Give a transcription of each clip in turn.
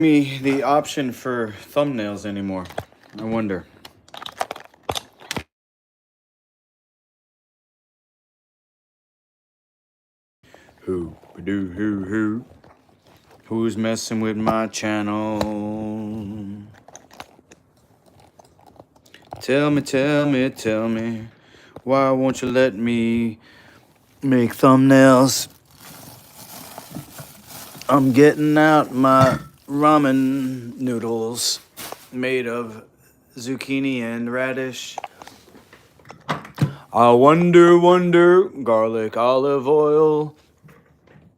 Me the option for thumbnails anymore. I wonder. Who's messing with my channel? Tell me, why won't you let me make thumbnails? I'm getting out my ramen noodles made of zucchini and radish. I wonder, garlic, olive oil,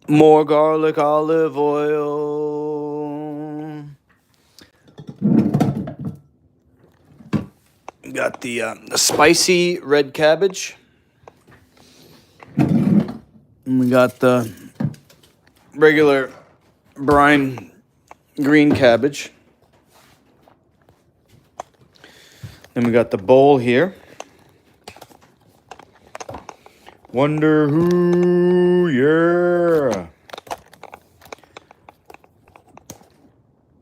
more garlic, olive oil. Got the spicy red cabbage. And we got the regular brine green cabbage. Then we got the bowl here. Wonder who, yeah.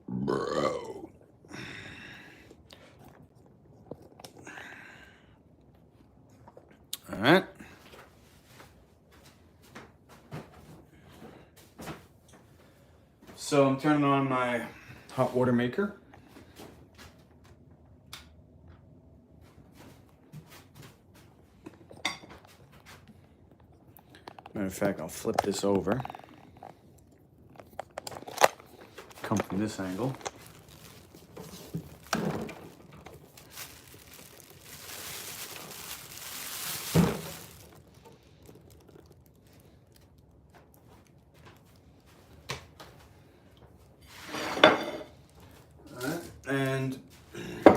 Bro. All right. So I'm turning on my hot water maker. Matter of fact, I'll flip this over. Come from this angle. Alright, and I'm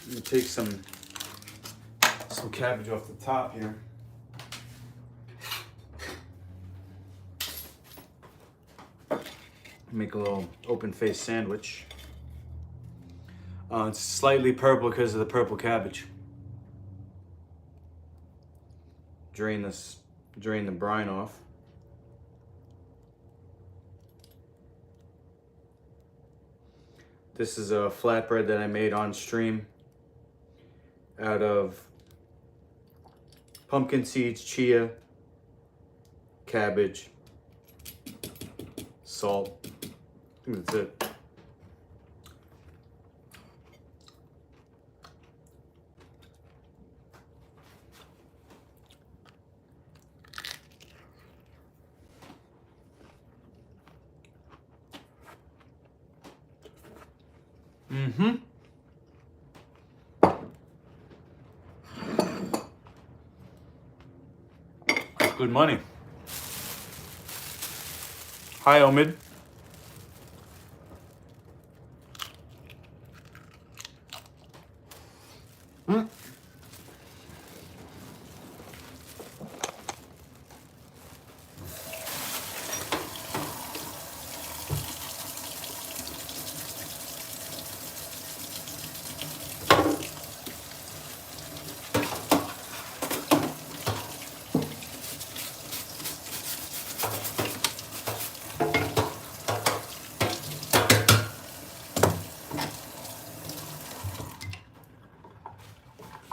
gonna take some cabbage off the top here. Make a little open-faced sandwich. It's slightly purple because of the purple cabbage. Drain the brine off. This is a flatbread that I made on stream out of pumpkin seeds, chia, cabbage, salt. I think that's it. Good money. Hi, OMAD.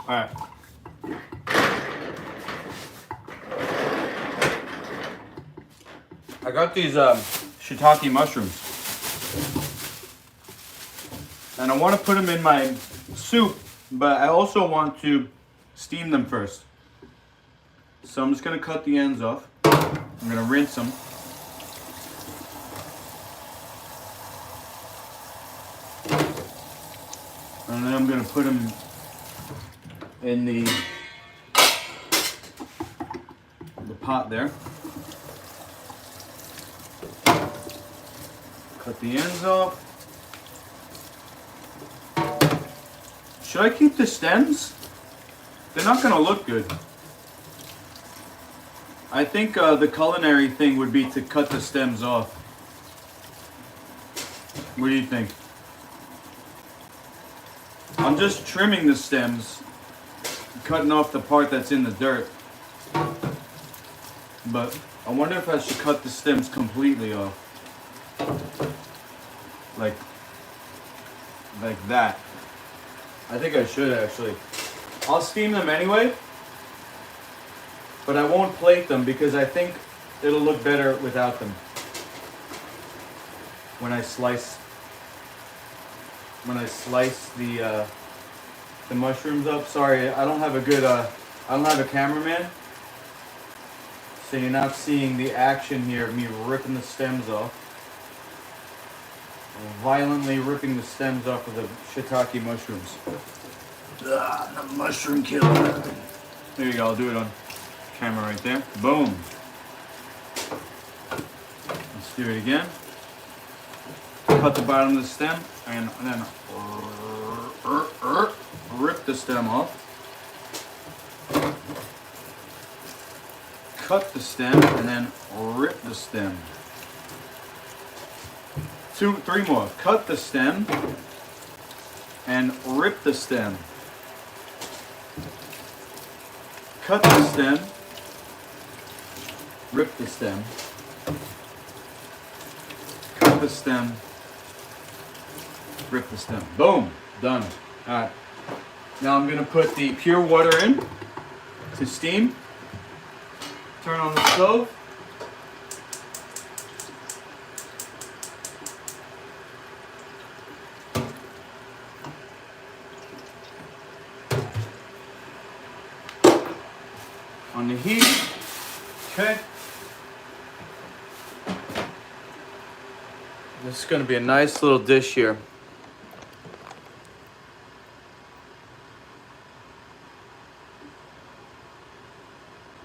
All right. I got these shiitake mushrooms. And I want to put them in my soup, but I also want to steam them first. So I'm just going to cut the ends off. I'm going to rinse them. And then I'm going to put them in the pot there. Cut the ends off. Should I keep the stems? They're not going to look good. I think the culinary thing would be to cut the stems off. What do you think? I'm just trimming the stems, cutting off the part that's in the dirt. But I wonder if I should cut the stems completely off. Like that. I think I should actually. I'll steam them anyway, but I won't plate them because I think it'll look better without them. When I slice the mushrooms up. Sorry, I don't have a good I don't have a cameraman, so you're not seeing the action here of me ripping the stems off. Violently ripping the stems off of the shiitake mushrooms. The mushroom killer. There you go, I'll do it on camera right there. Boom. Let's do it again. Cut the bottom of the stem and then rip the stem off. Cut the stem and then rip the stem. 2, 3 more. Cut the stem and rip the stem. Cut the stem, rip the stem. Cut the stem, rip the stem. Boom, done. All right. Now I'm gonna put the pure water in to steam. Turn on the stove. On the heat. Okay. This is going to be a nice little dish here.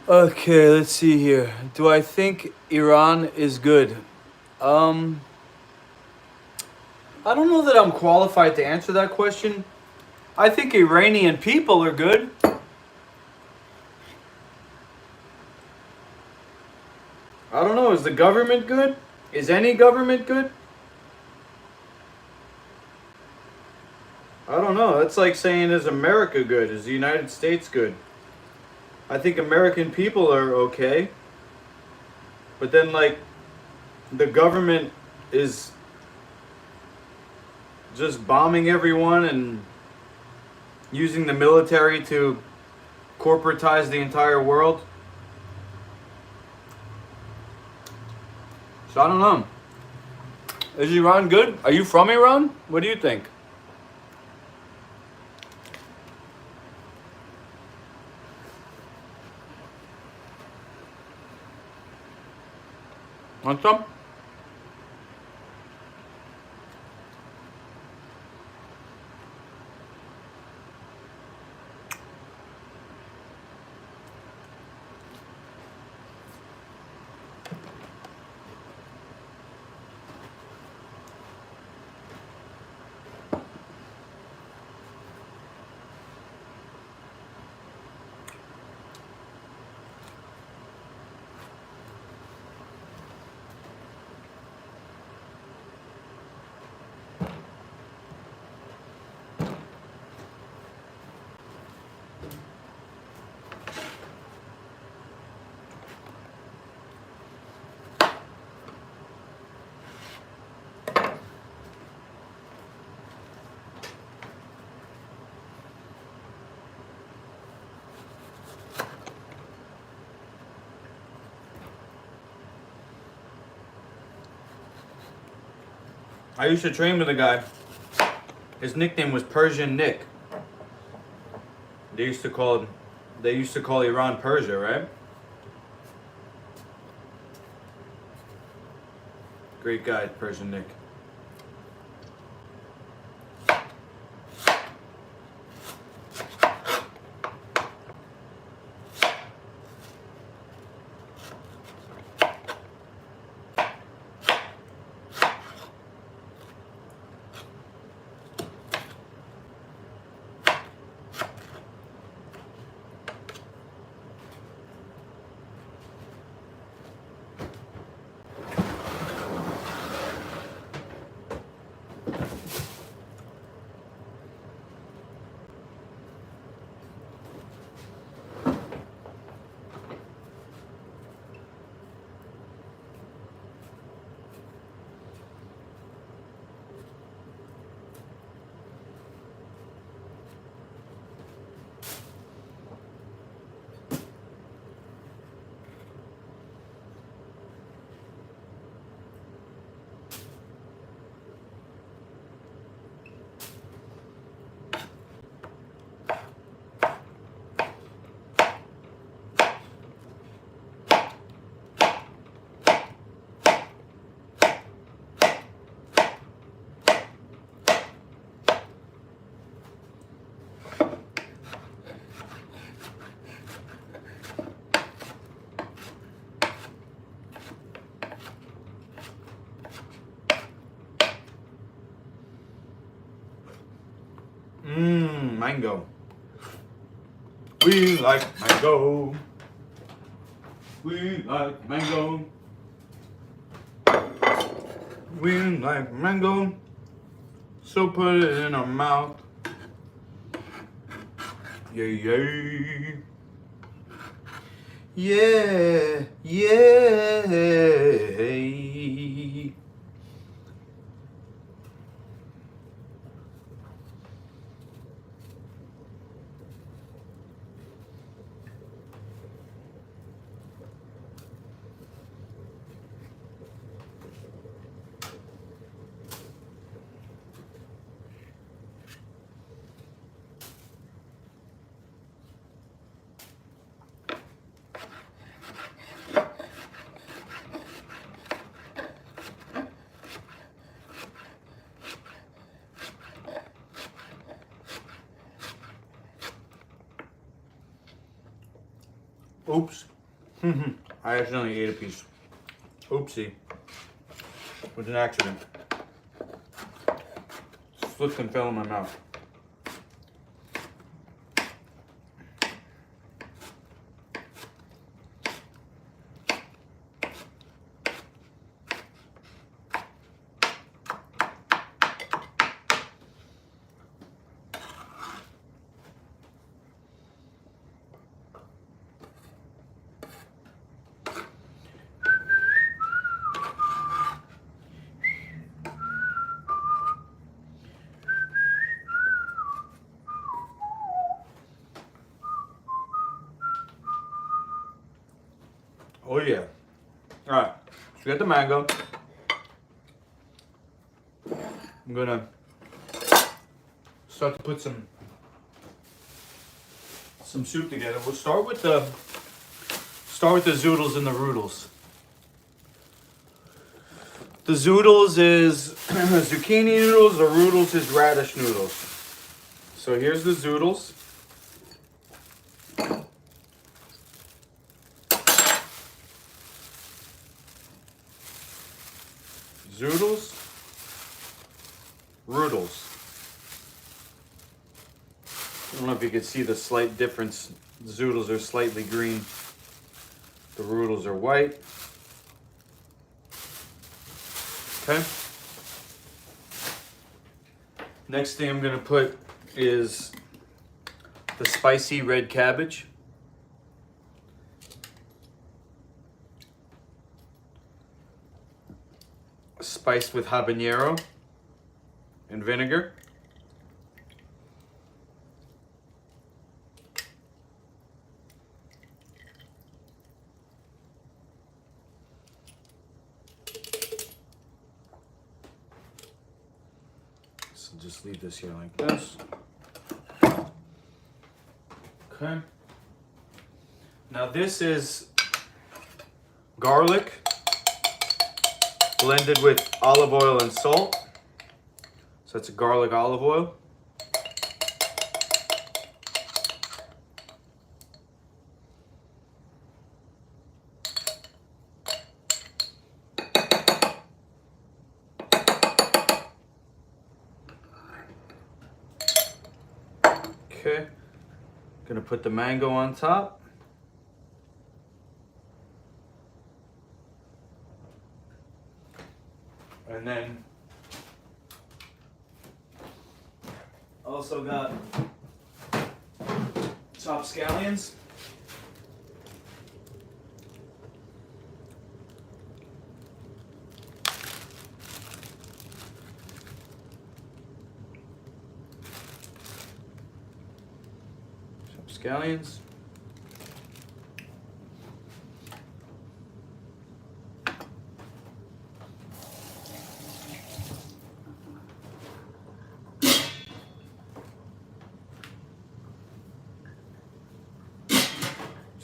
Okay, let's see here. Do I think Iran is good? I don't know that I'm qualified to answer that question. I think Iranian people are good. I don't know, is the government good? Is any government good? I don't know. That's like saying, is America good? Is the United States good? I think American people are okay. But then, like, the government is just bombing everyone and using the military to corporatize the entire world. So I don't know. Is Iran good? Are you from Iran? What do you think? Want some? I used to train with a guy. His nickname was Persian Nick. They used to call Iran Persia, right? Great guy, Persian Nick. Mango. We like mango. We like mango. We like mango. So put it in our mouth. Yeah, yeah. Yeah, yeah. Oops. I accidentally ate a piece. Oopsie. It was an accident. Slipped and fell in my mouth. Oh yeah. Alright. So we got the mango. I'm gonna start to put some soup together. We'll start with the zoodles and the roodles. The zoodles is zucchini noodles, the roodles is radish noodles. So here's the zoodles. Zoodles, roodles. I don't know if you can see the slight difference. The zoodles are slightly green. The roodles are white. Okay. Next thing I'm gonna put is the spicy red cabbage. Spiced with habanero and vinegar. So just leave this here like this. Okay. Now this is garlic blended with olive oil and salt. So it's garlic olive oil. Okay. Gonna put the mango on top. And then also got chopped scallions. Chopped scallions.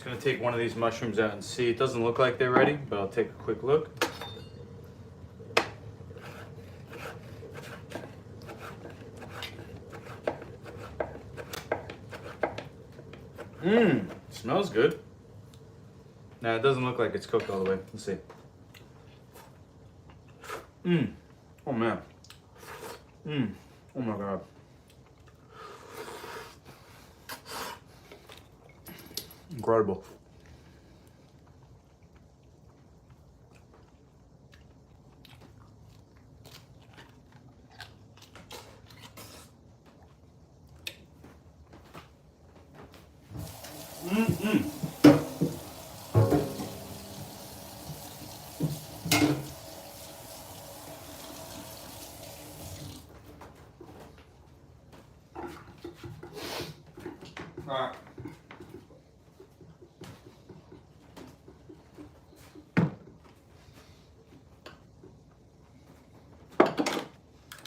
Gonna take one of these mushrooms out and see. It doesn't look like they're ready, but I'll take a quick look. Smells good. Nah, it doesn't look like it's cooked all the way. Let's see. Oh man. Oh my god. Incredible. Alright.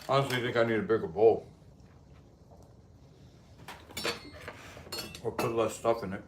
Honestly, I think I need a bigger bowl. Or put less stuff in it.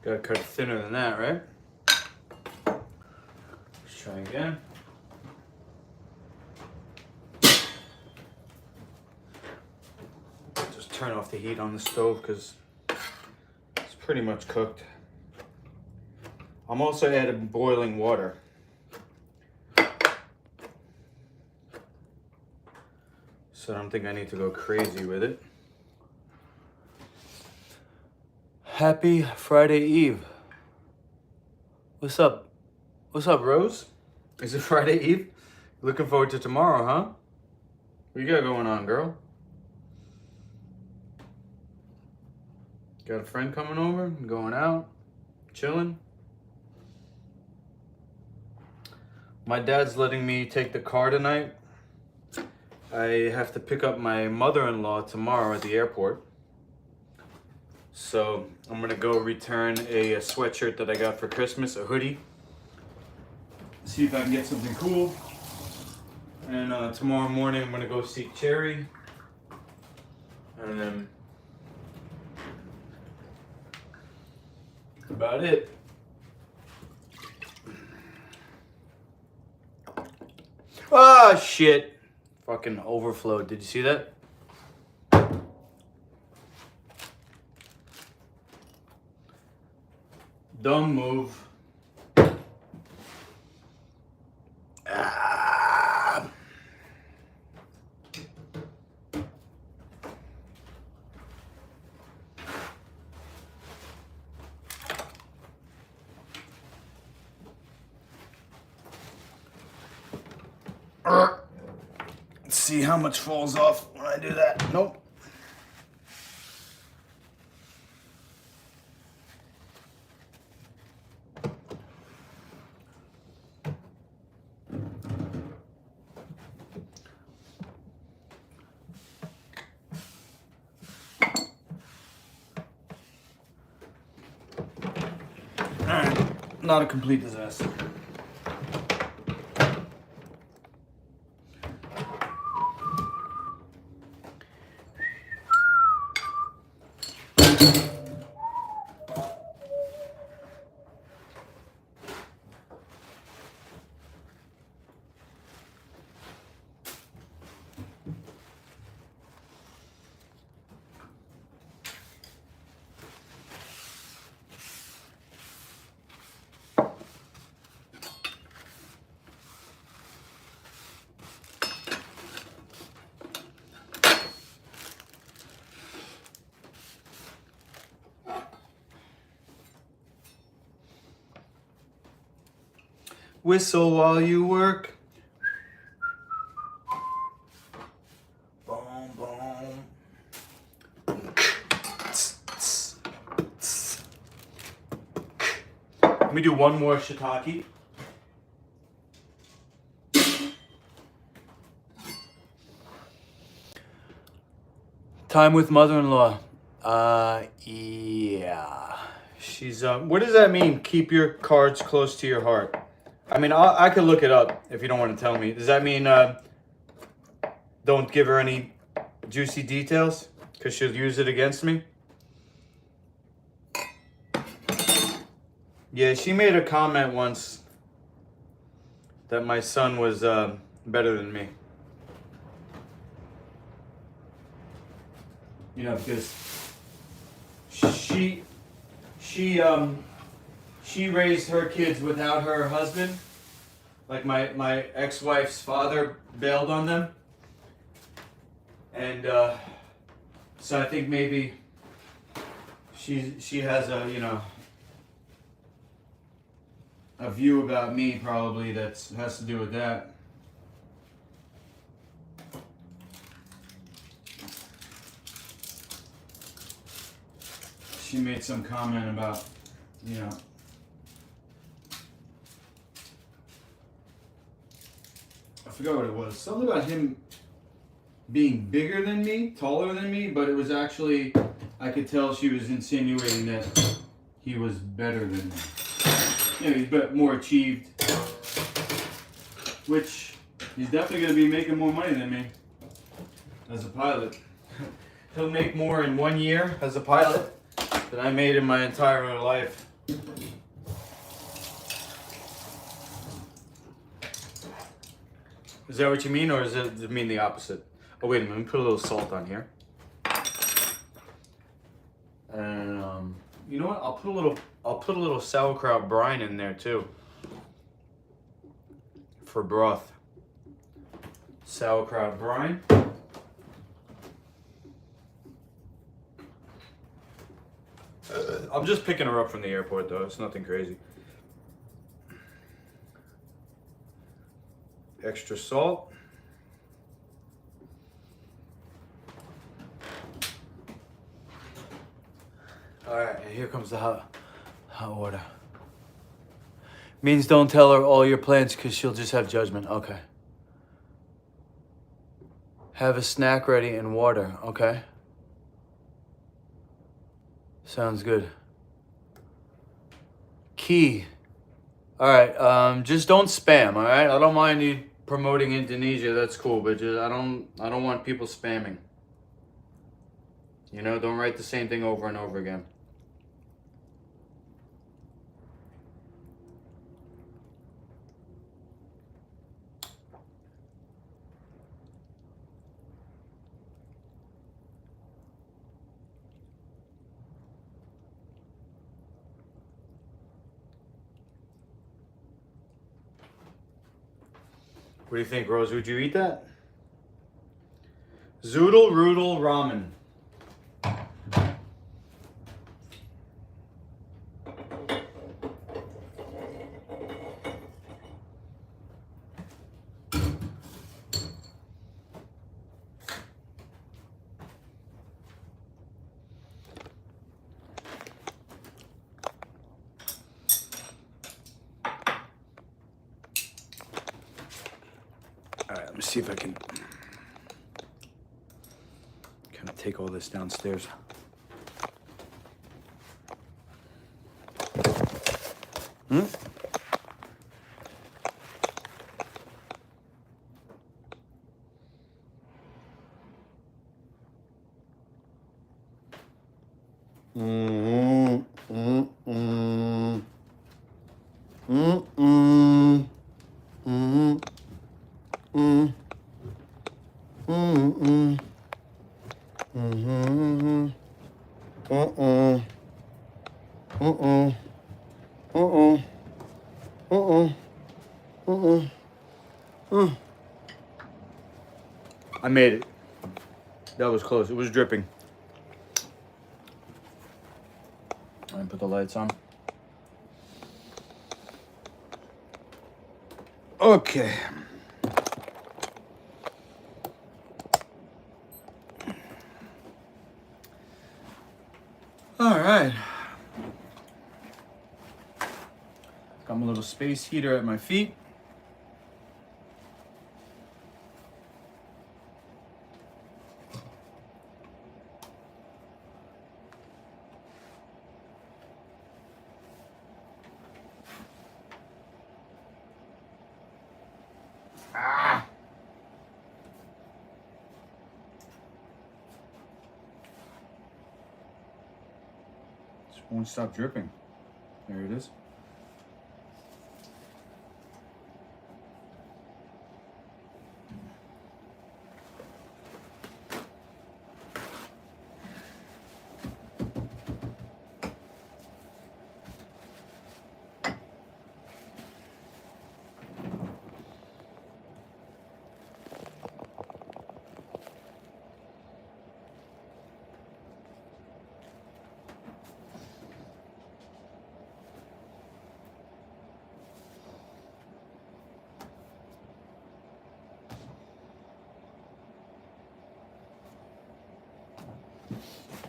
Gotta cut it thinner than that, right? Let's try again. Just turn off the heat on the stove because it's pretty much cooked. I'm also adding boiling water. So I don't think I need to go crazy with it. Happy Friday Eve. What's up? What's up, Rose? Is it Friday Eve? Looking forward to tomorrow, huh? What you got going on, girl? Got a friend coming over? Going out? Chilling? My dad's letting me take the car tonight. I have to pick up my mother-in-law tomorrow at the airport. So I'm gonna go return a sweatshirt that I got for Christmas, a hoodie. See if I can get something cool. And tomorrow morning I'm gonna go see Cherry. And then that's about it. Ah, shit. Fucking overflowed. Did you see that? Dumb move. Ah. Let's see how much falls off when I do that. Nope. Alright, not a complete disaster. Whistle while you work. Boom, boom. Let me do one more shiitake. Time with mother-in-law. Yeah. She's, what does that mean? Keep your cards close to your heart. I mean, I could look it up if you don't want to tell me. Does that mean, don't give her any juicy details? Because she'll use it against me? Yeah, she made a comment once that my son was, better than me. You know, because she raised her kids without her husband. Like my ex-wife's father bailed on them. And so I think maybe she has a, you know, a view about me probably that has to do with that. She made some comment about, you know, I forgot what it was. Something about him being bigger than me, taller than me, but it was actually, I could tell she was insinuating that he was better than me. You know, he's more achieved, which he's definitely going to be making more money than me as a pilot. He'll make more in 1 year as a pilot than I made in my entire life. Is that what you mean, or does it mean the opposite? Oh, wait a minute, let me put a little salt on here. And you know what? I'll put a little sauerkraut brine in there too. For broth. Sauerkraut brine. I'm just picking her up from the airport though, it's nothing crazy. Extra salt. Alright, and here comes the hot water. Means don't tell her all your plans because she'll just have judgment. Okay. Have a snack ready and water, okay? Sounds good. Key. Alright, just don't spam, alright? I don't mind you promoting Indonesia, that's cool, but just I don't want people spamming. You know, don't write the same thing over and over again. What do you think, Rose? Would you eat that? Zoodle, roodle, ramen. Alright, let me see if I can kind of take all this downstairs. I made it. That was close. It was dripping. All right, put the lights on. Okay. All right. Got my little space heater at my feet. Ah! Just won't stop dripping. There it is.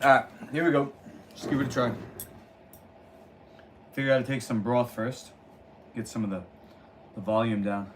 Alright, here we go. Just give it a try. Figure out to take some broth first. Get some of the volume down.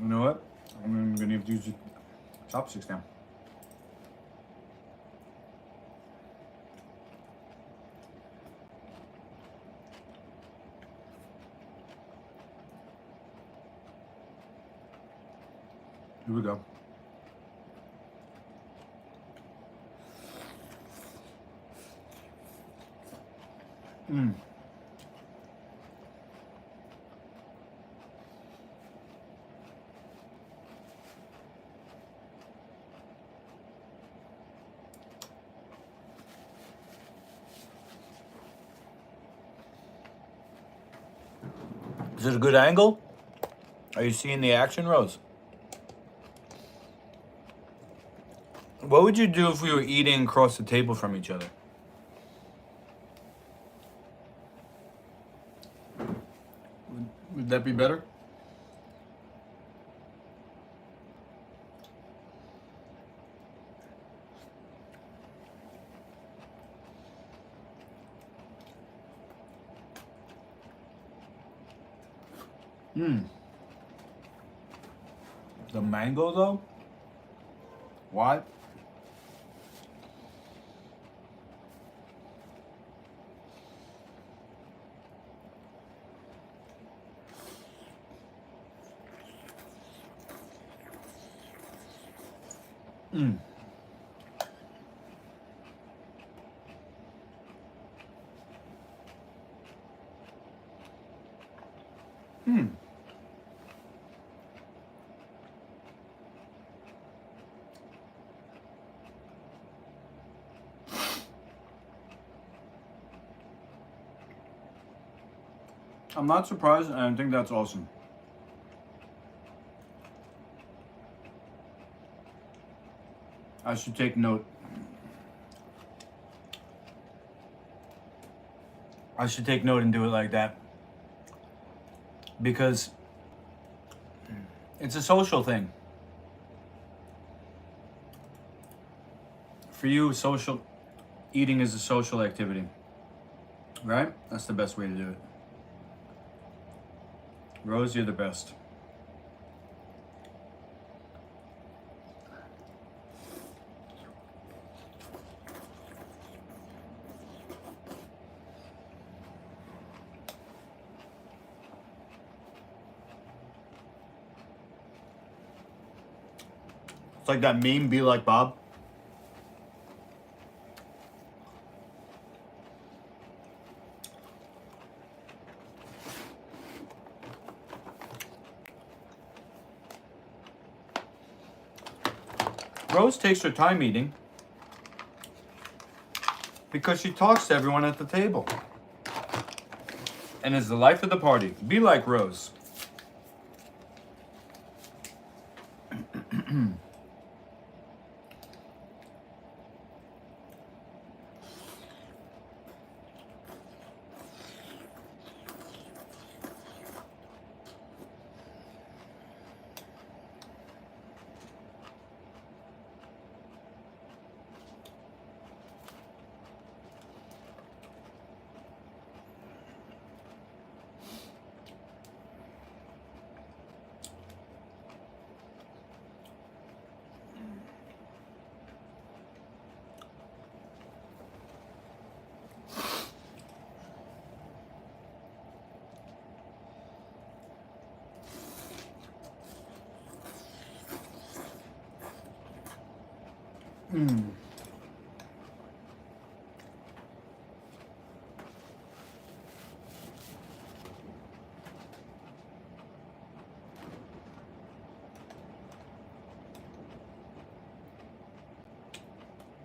You know what? I'm gonna have to use chopsticks now. Here we go. Mmm. Is it a good angle? Are you seeing the action, Rose? What would you do if we were eating across the table from each other? Would that be better? The mango though? What? Mmm. Mmm. I'm not surprised, and I think that's awesome. I should take note. I should take note and do it like that. Because it's a social thing. For you, social eating is a social activity. Right? That's the best way to do it. Rose, you're the best. It's like that meme, Be Like Bob. Rose takes her time eating. Because she talks to everyone at the table. And is the life of the party. Be like Rose.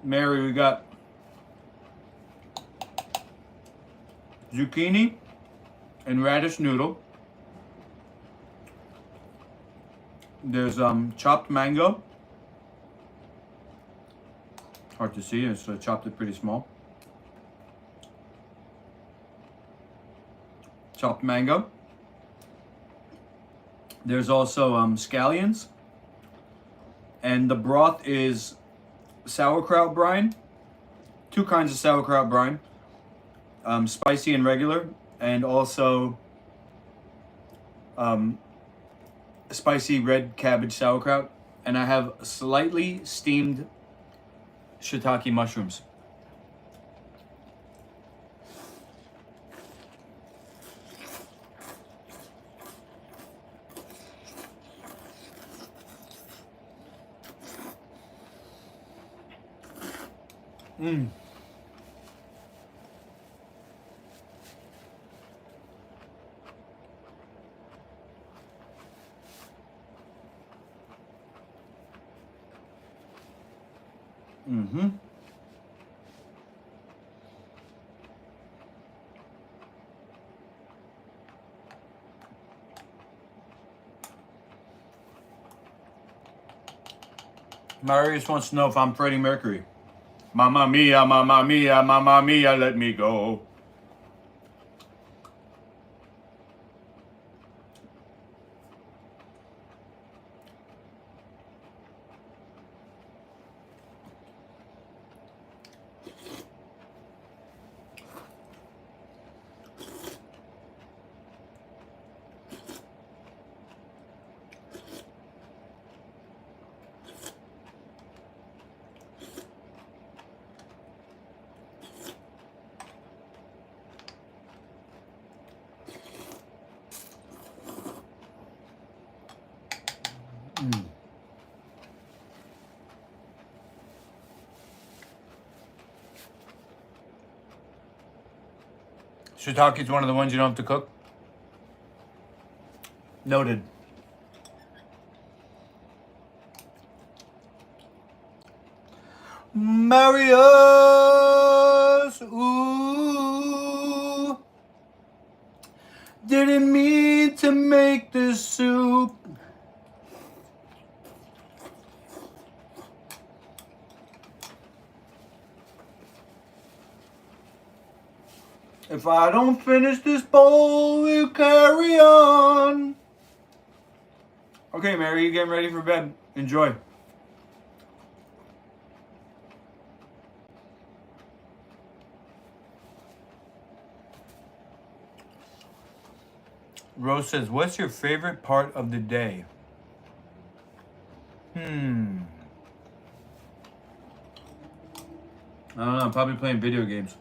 Mary, we got zucchini and radish noodle. There's chopped mango. Hard to see, so I chopped it pretty small. Chopped mango. There's also scallions. And the broth is sauerkraut brine. Two kinds of sauerkraut brine. Spicy and regular. And also spicy red cabbage sauerkraut. And I have slightly steamed shiitake mushrooms. Marius wants to know if I'm Freddie Mercury. Mamma mia, mamma mia, mamma mia, let me go. Shiitake is one of the ones you don't have to cook. Noted. Marius, ooh, didn't mean to make this soup. If I don't finish this bowl, we'll carry on. Okay, Mary, you getting ready for bed. Enjoy. Rose says, what's your favorite part of the day? I don't know, probably playing video games.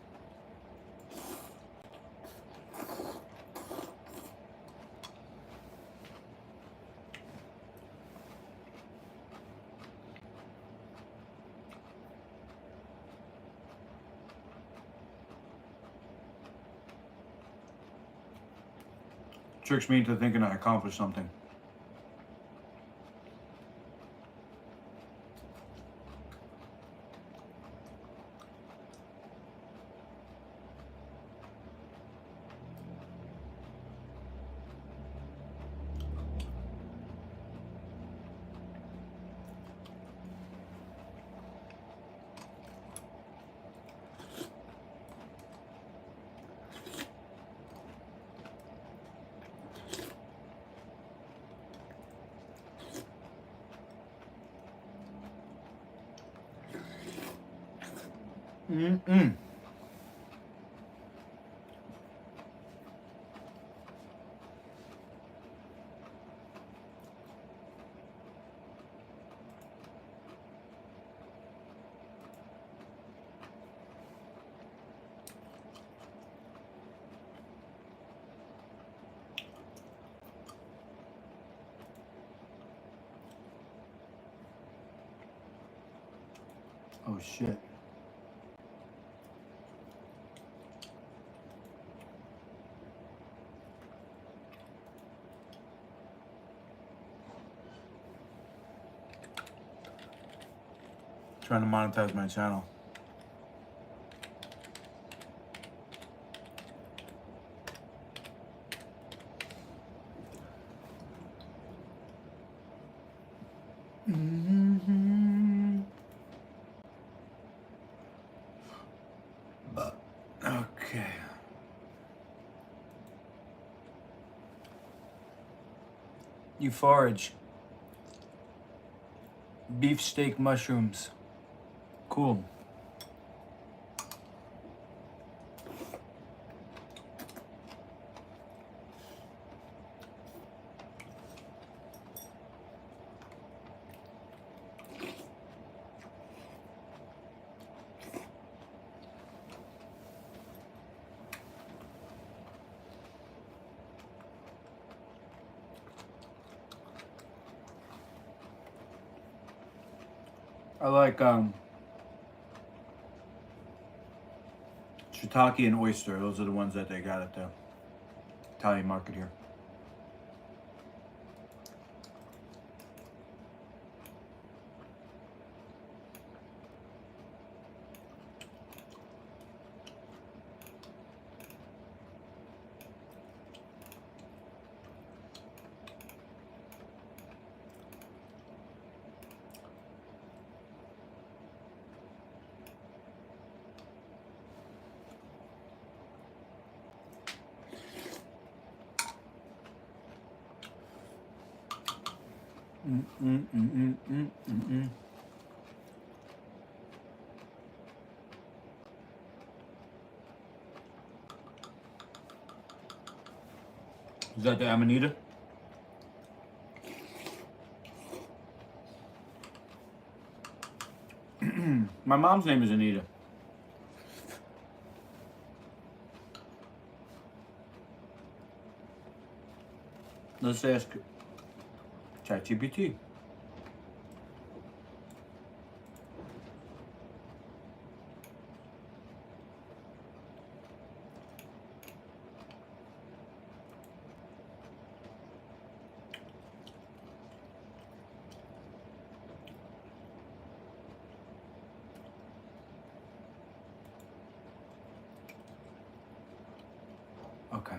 Tricks me into thinking I accomplished something. Mm-mm. Oh shit. Trying to monetize my channel. Mm-hmm. Okay. You forage. Beefsteak mushrooms. Cool. I like shiitake and oyster. Those are the ones that they got at the Italian market here. Is that the Amanita? My mom's name is Anita. Let's ask ChatGPT. Okay.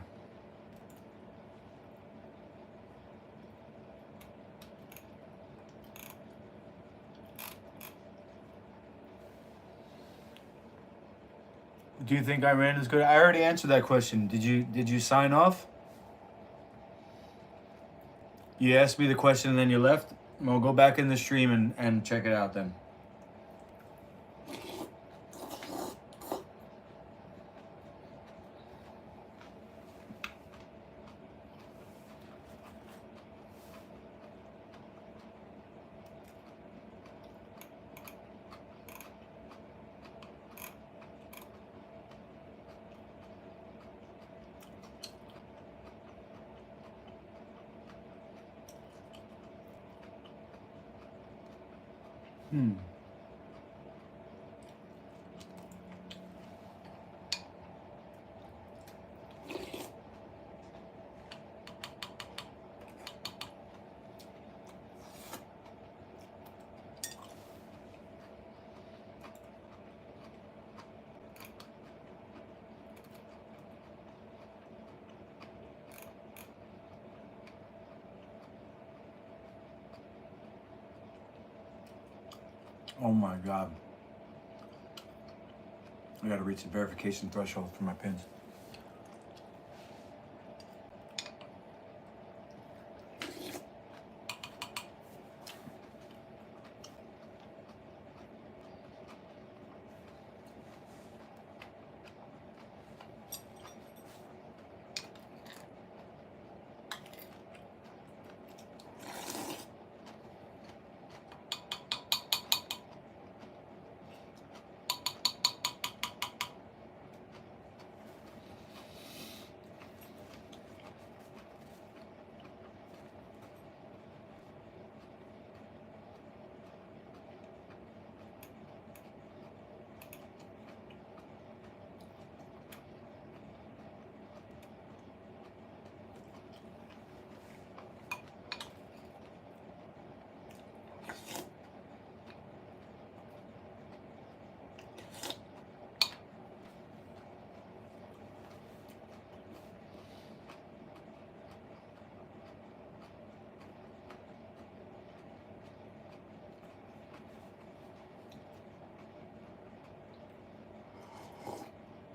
Do you think Iran is good? I already answered that question. Did you sign off? You asked me the question and then you left? Well, go back in the stream and check it out then. Oh my God. I gotta reach the verification threshold for my pins.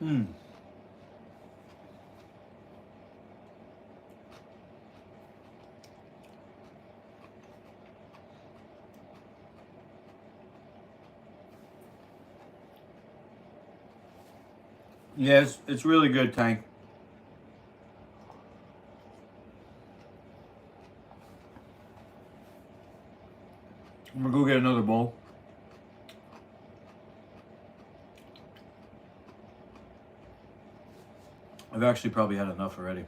Mm. Yeah, it's really good, Tank. I'm gonna go get another bowl. I've actually probably had enough already.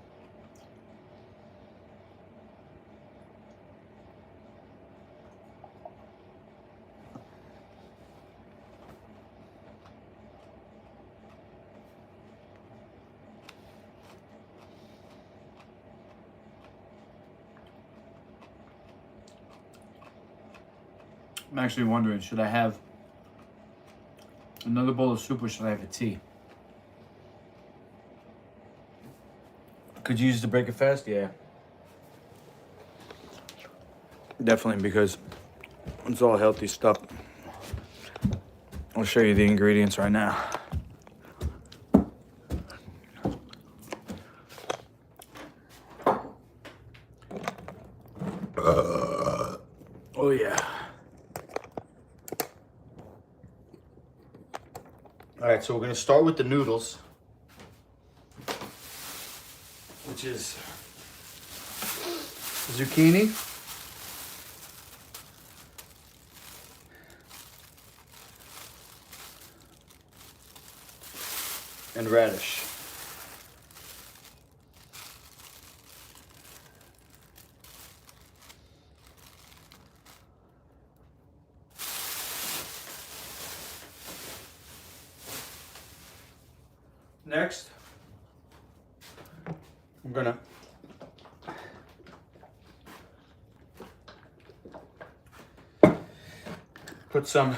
I'm actually wondering, should I have another bowl of soup or should I have a tea? Could you use to break it fast? Yeah. Definitely, because it's all healthy stuff. I'll show you the ingredients right now. Oh yeah. All right, so we're gonna start with the noodles, which is zucchini, and radish. Next, I'm gonna put some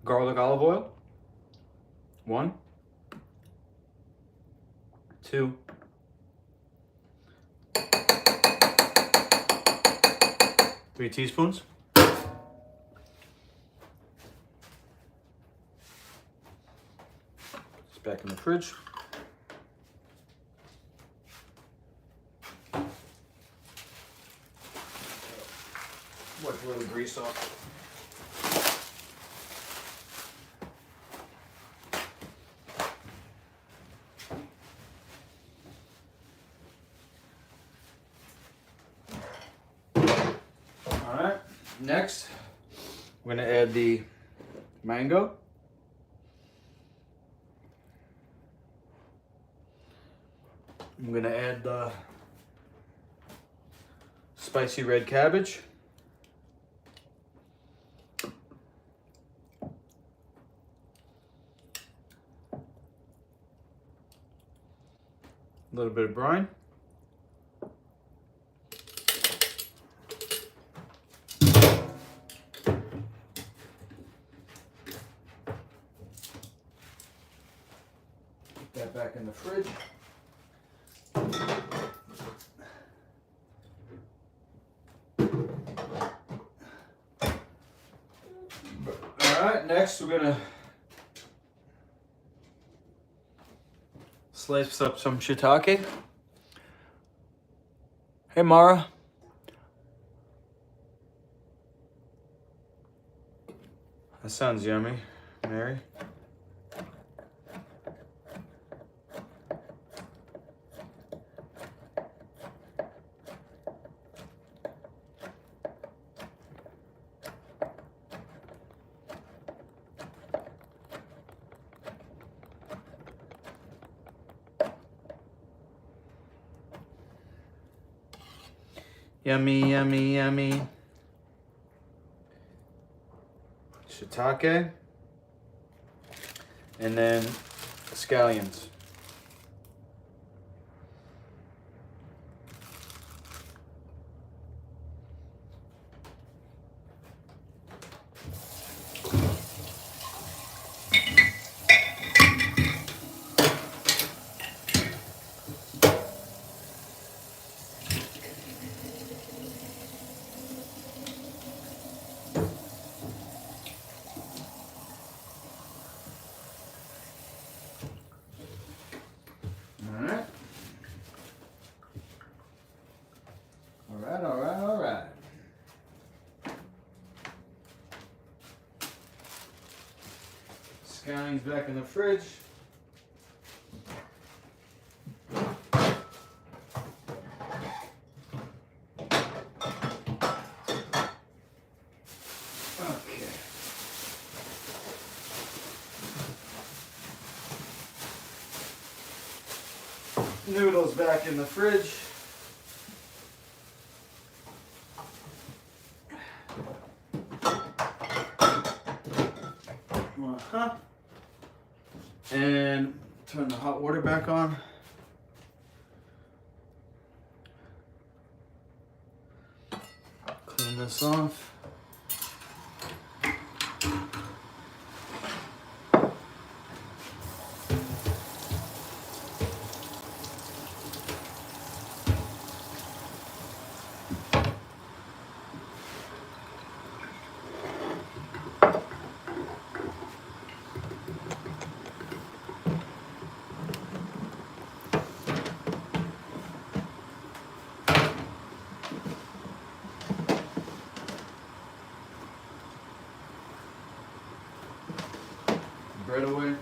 garlic olive oil. 1, 2, 3 teaspoons. It's back in the fridge. Wipe a little grease off. Next, we're going to add the mango. I'm going to add the spicy red cabbage. A little bit of brine. That back in the fridge. All right, next we're gonna slice up some shiitake. Hey, Mara. That sounds yummy, Mary. Yummy, yummy, yummy. Shiitake. And then scallions. Italian's back in the fridge. Okay. Noodles back in the fridge. And turn the hot water back on. Clean this off. Bread away.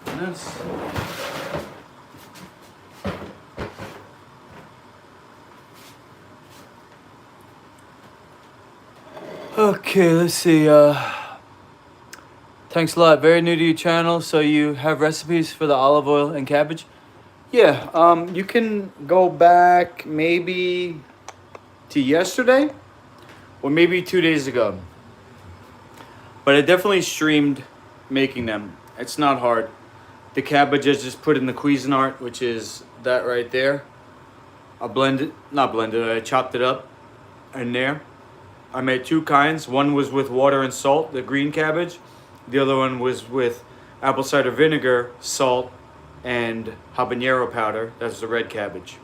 This. Okay, let's see. Thanks a lot. Very new to your channel, so you have recipes for the olive oil and cabbage? Yeah, you can go back maybe to yesterday or maybe 2 days ago. But I definitely streamed making them. It's not hard. The cabbage I just put in the Cuisinart, which is that right there. I I chopped it up in there. I made two kinds. One was with water and salt, the green cabbage. The other one was with apple cider vinegar, salt, and habanero powder. That's the red cabbage.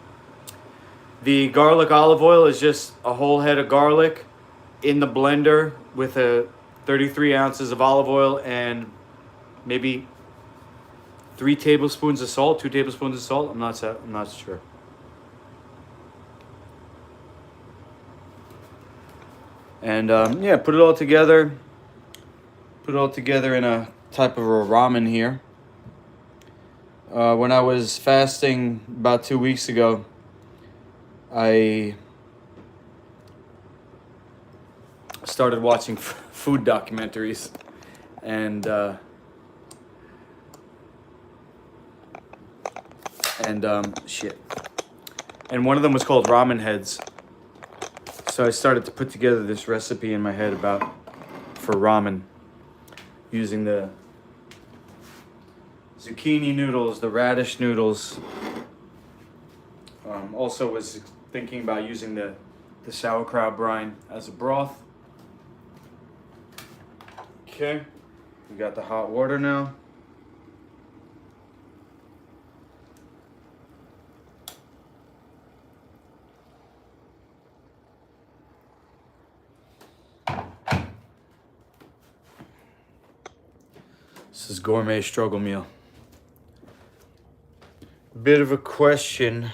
The garlic olive oil is just a whole head of garlic in the blender with 33 ounces of olive oil and maybe 3 tablespoons of salt, 2 tablespoons of salt. I'm not sure. And yeah, put it all together. Put it all together in a type of a ramen here. When I was fasting about 2 weeks ago, I started watching food documentaries, and shit. And one of them was called Ramen Heads. So I started to put together this recipe in my head for ramen, using the zucchini noodles, the radish noodles. Also was thinking about using the sauerkraut brine as a broth. Okay, we got the hot water now. This is gourmet struggle meal. Bit of a question.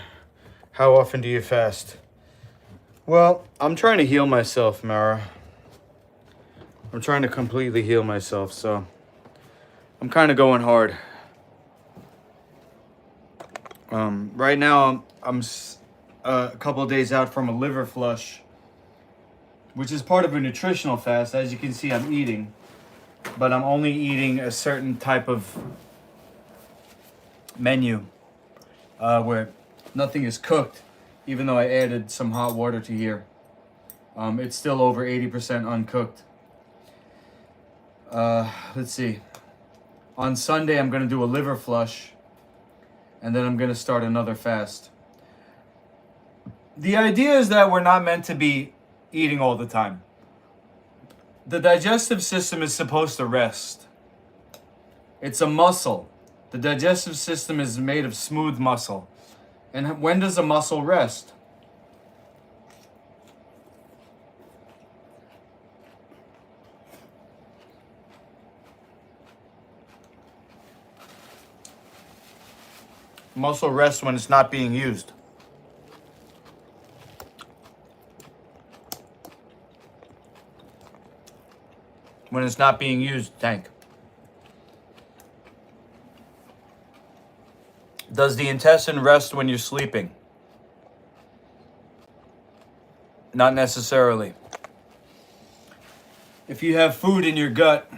How often do you fast? Well, I'm trying to heal myself, Mara. I'm trying to completely heal myself, so I'm kind of going hard. Right now, I'm a couple of days out from a liver flush, which is part of a nutritional fast. As you can see, I'm eating, but I'm only eating a certain type of menu where nothing is cooked, even though I added some hot water to here. It's still over 80% uncooked. Let's see. On Sunday, I'm going to do a liver flush, and then I'm going to start another fast. The idea is that we're not meant to be eating all the time. The digestive system is supposed to rest. It's a muscle. The digestive system is made of smooth muscle. And when does a muscle rest? Muscle rests when it's not being used. When it's not being used, tank. Does the intestine rest when you're sleeping? Not necessarily. If you have food in your gut,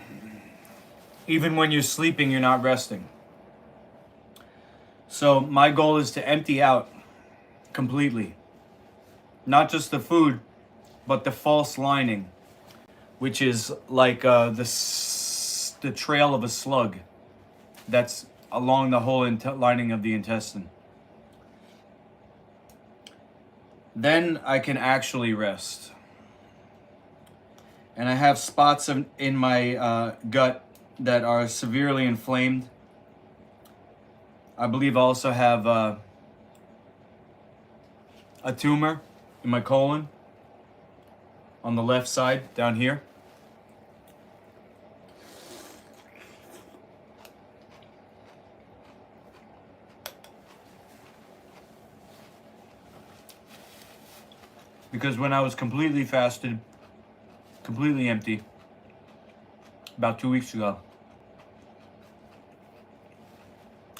even when you're sleeping, you're not resting. So my goal is to empty out completely. Not just the food, but the false lining, which is like the trail of a slug that's along the whole lining of the intestine. Then I can actually rest. And I have spots in my gut that are severely inflamed. I believe I also have a tumor in my colon on the left side down here. Because when I was completely fasted, completely empty, about 2 weeks ago,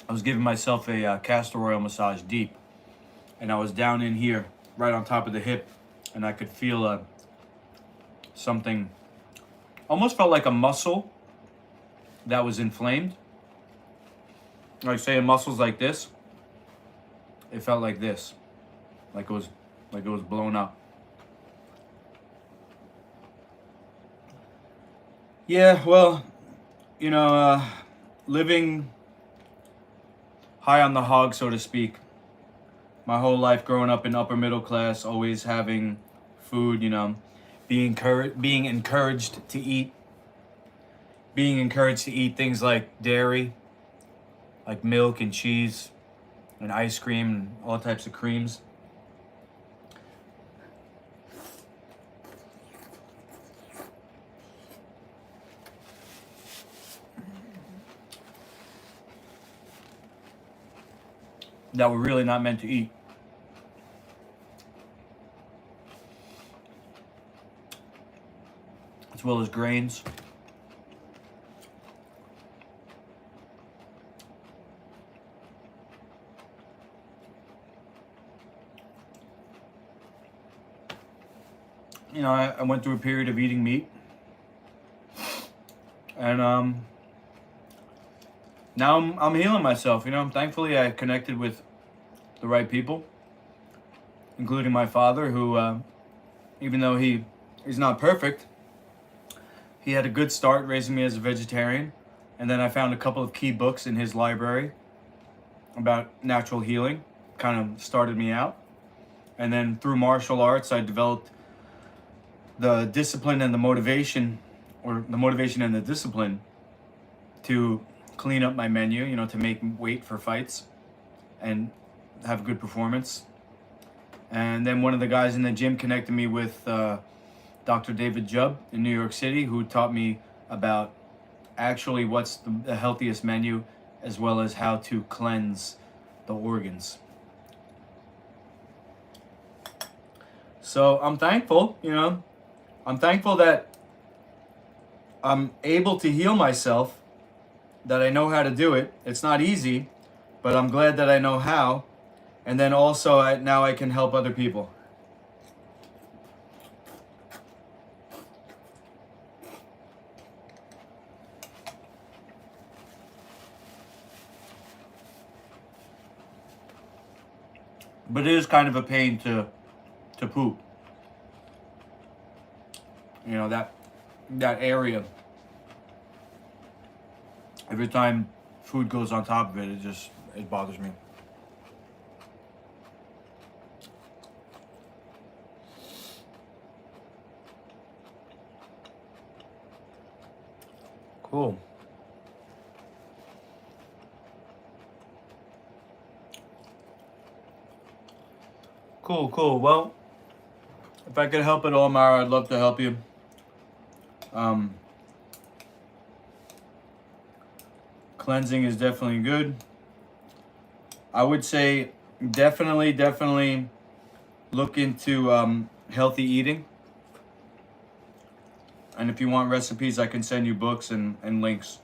I was giving myself a castor oil massage deep. And I was down in here, right on top of the hip, and I could feel something, almost felt like a muscle that was inflamed. Like say a muscle's like this, it felt like this, like it was blown up. Yeah, well, you know, living high on the hog, so to speak. My whole life growing up in upper middle class, always having food, you know, being encouraged to eat things like dairy, like milk and cheese and ice cream and all types of creams. That we're really not meant to eat. As well as grains. You know, I went through a period of eating meat. And now I'm healing myself, you know. Thankfully I connected with the right people, including my father, who even though he's not perfect, he had a good start raising me as a vegetarian. And then I found a couple of key books in his library about natural healing, kind of started me out. And then through martial arts, I developed the discipline and the motivation, or the motivation and the discipline to clean up my menu, you know, to make weight for fights and have a good performance. And then one of the guys in the gym connected me with Dr. David Jubb in New York City, who taught me about actually what's the healthiest menu, as well as how to cleanse the organs. So I'm thankful, you know, I'm thankful that I'm able to heal myself, that I know how to do it. It's not easy, but I'm glad that I know how. And then also now I can help other people. But it is kind of a pain to poop. You know, that area. Every time food goes on top of it, it bothers me. Cool. Cool. Well, if I could help at all, Mara, I'd love to help you. Cleansing is definitely good. I would say definitely look into healthy eating. And if you want recipes, I can send you books and links.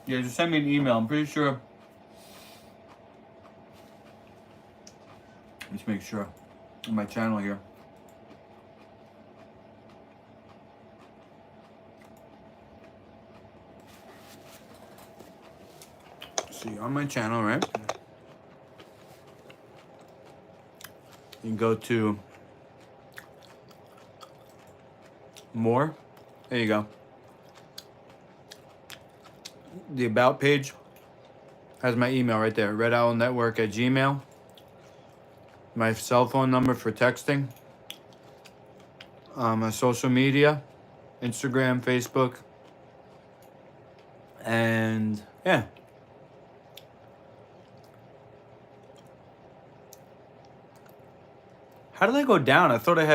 Yeah, just send me an email. I'm pretty sure. Let's make sure. On my channel here. See, on my channel, right? You can go to more. There you go. The About page has my email right there. redowlnetwork@gmail. My cell phone number for texting. My social media. Instagram, Facebook. And yeah. How did I go down? I thought I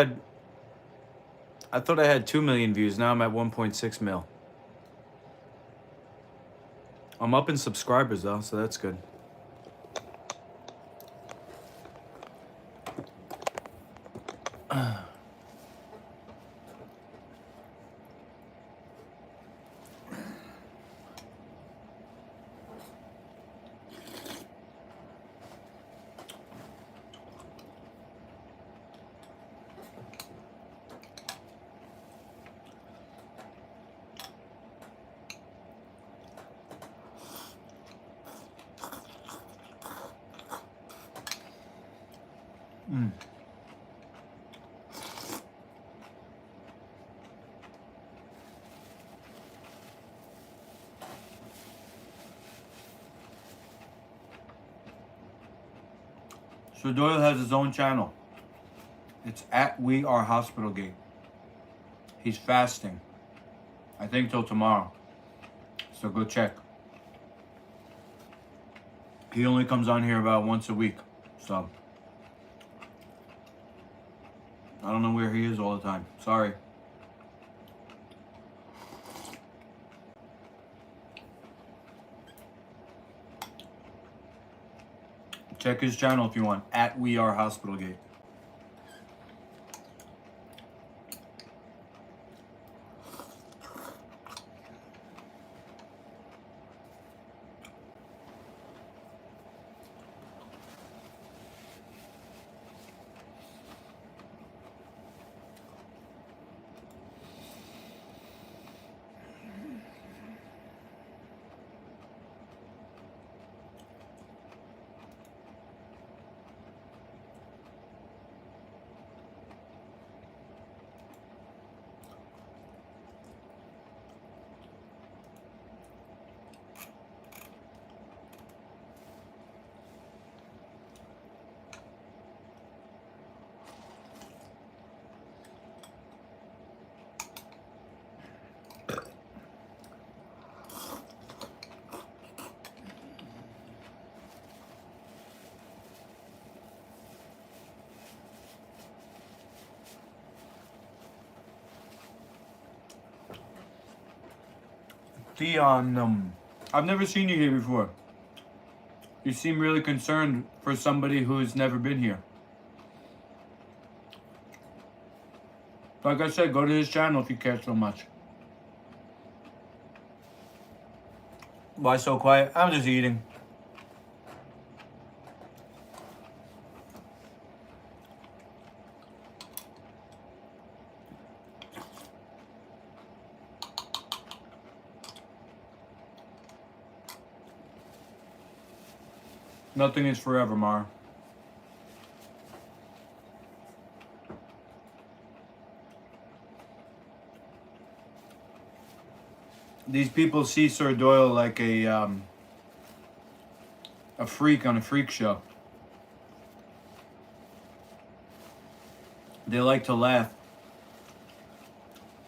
had 2 million views. Now I'm at 1.6 mil. I'm up in subscribers though, so that's good. Sir Doyle has his own channel. It's at We Are Hospital Gate. He's fasting. I think till tomorrow. So go check. He only comes on here about once a week. So I don't know where he is all the time. Sorry. Check his channel if you want. At We Are Hospital Gate. Theon, I've never seen you here before. You seem really concerned for somebody who's never been here. Like I said, go to his channel if you care so much. Why so quiet? I'm just eating. Nothing is forever, Mar. These people see Sir Doyle like a freak on a freak show. They like to laugh.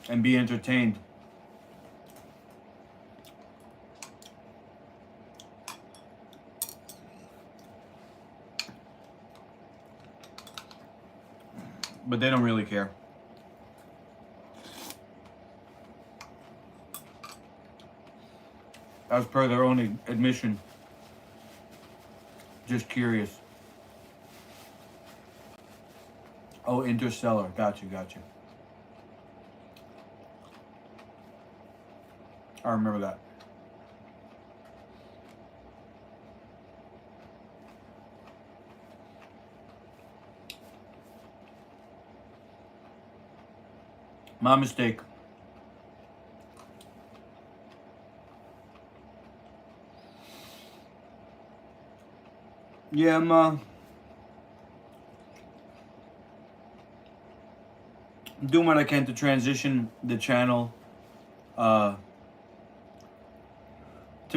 and be entertained. But they don't really care. As per their own admission. Just curious. Oh, Interstellar. Gotcha. I remember that. My mistake. Yeah, I'm doing what I can to transition the channel to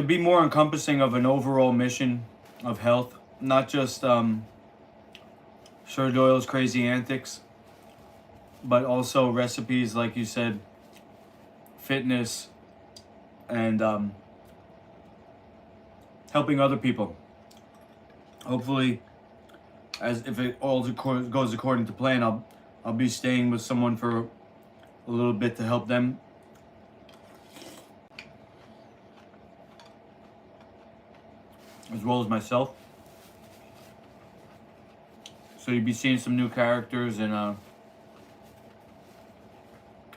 be more encompassing of an overall mission of health, not just Sir Doyle's crazy antics, but also recipes, like you said, fitness, and helping other people. Hopefully, as if it all goes according to plan, I'll be staying with someone for a little bit to help them. As well as myself. So you'll be seeing some new characters and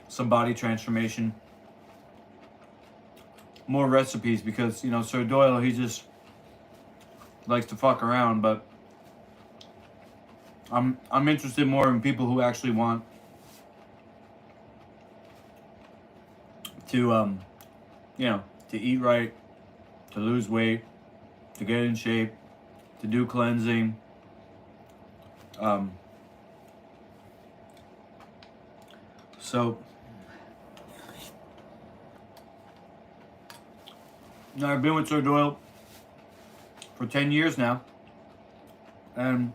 some body transformation. More recipes because, you know, Sir Doyle, he just likes to fuck around, but I'm interested more in people who actually want to you know, to eat right, to lose weight, to get in shape, to do cleansing. So now I've been with Sir Doyle for 10 years now, and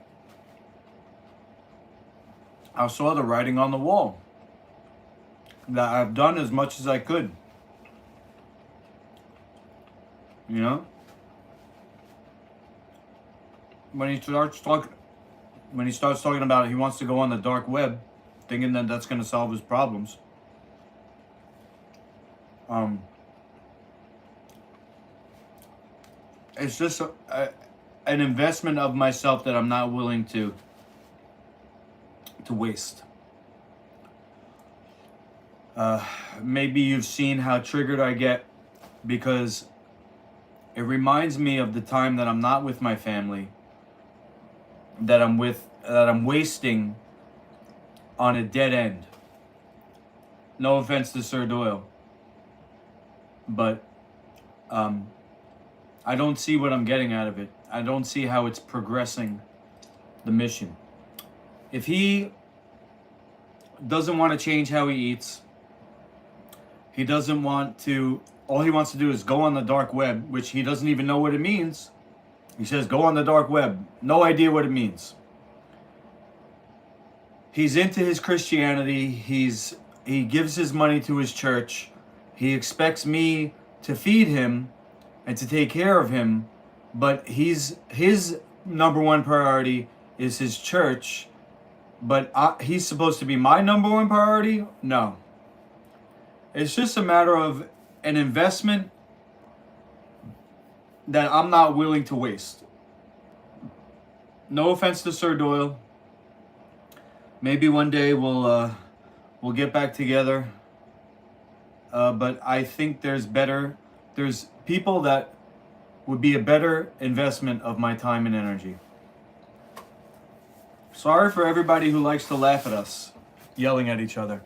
I saw the writing on the wall that I've done as much as I could. You know, when he starts talking about he wants to go on the dark web, thinking that that's going to solve his problems. It's just an investment of myself that I'm not willing to waste. Maybe you've seen how triggered I get because it reminds me of the time that I'm not with my family, that I'm wasting on a dead end. No offense to Sir Doyle, but I don't see what I'm getting out of it. I don't see how it's progressing the mission. If he doesn't want to change how he eats, he doesn't want to, all he wants to do is go on the dark web, which he doesn't even know what it means. He says, go on the dark web. No idea what it means. He's into his Christianity. He gives his money to his church. He expects me to feed him and to take care of him, but his number one priority is his church, but he's supposed to be my number one priority? No. It's just a matter of an investment that I'm not willing to waste. No offense to Sir Doyle. Maybe one day we'll get back together. But I think there's people that would be a better investment of my time and energy. Sorry for everybody who likes to laugh at us, yelling at each other.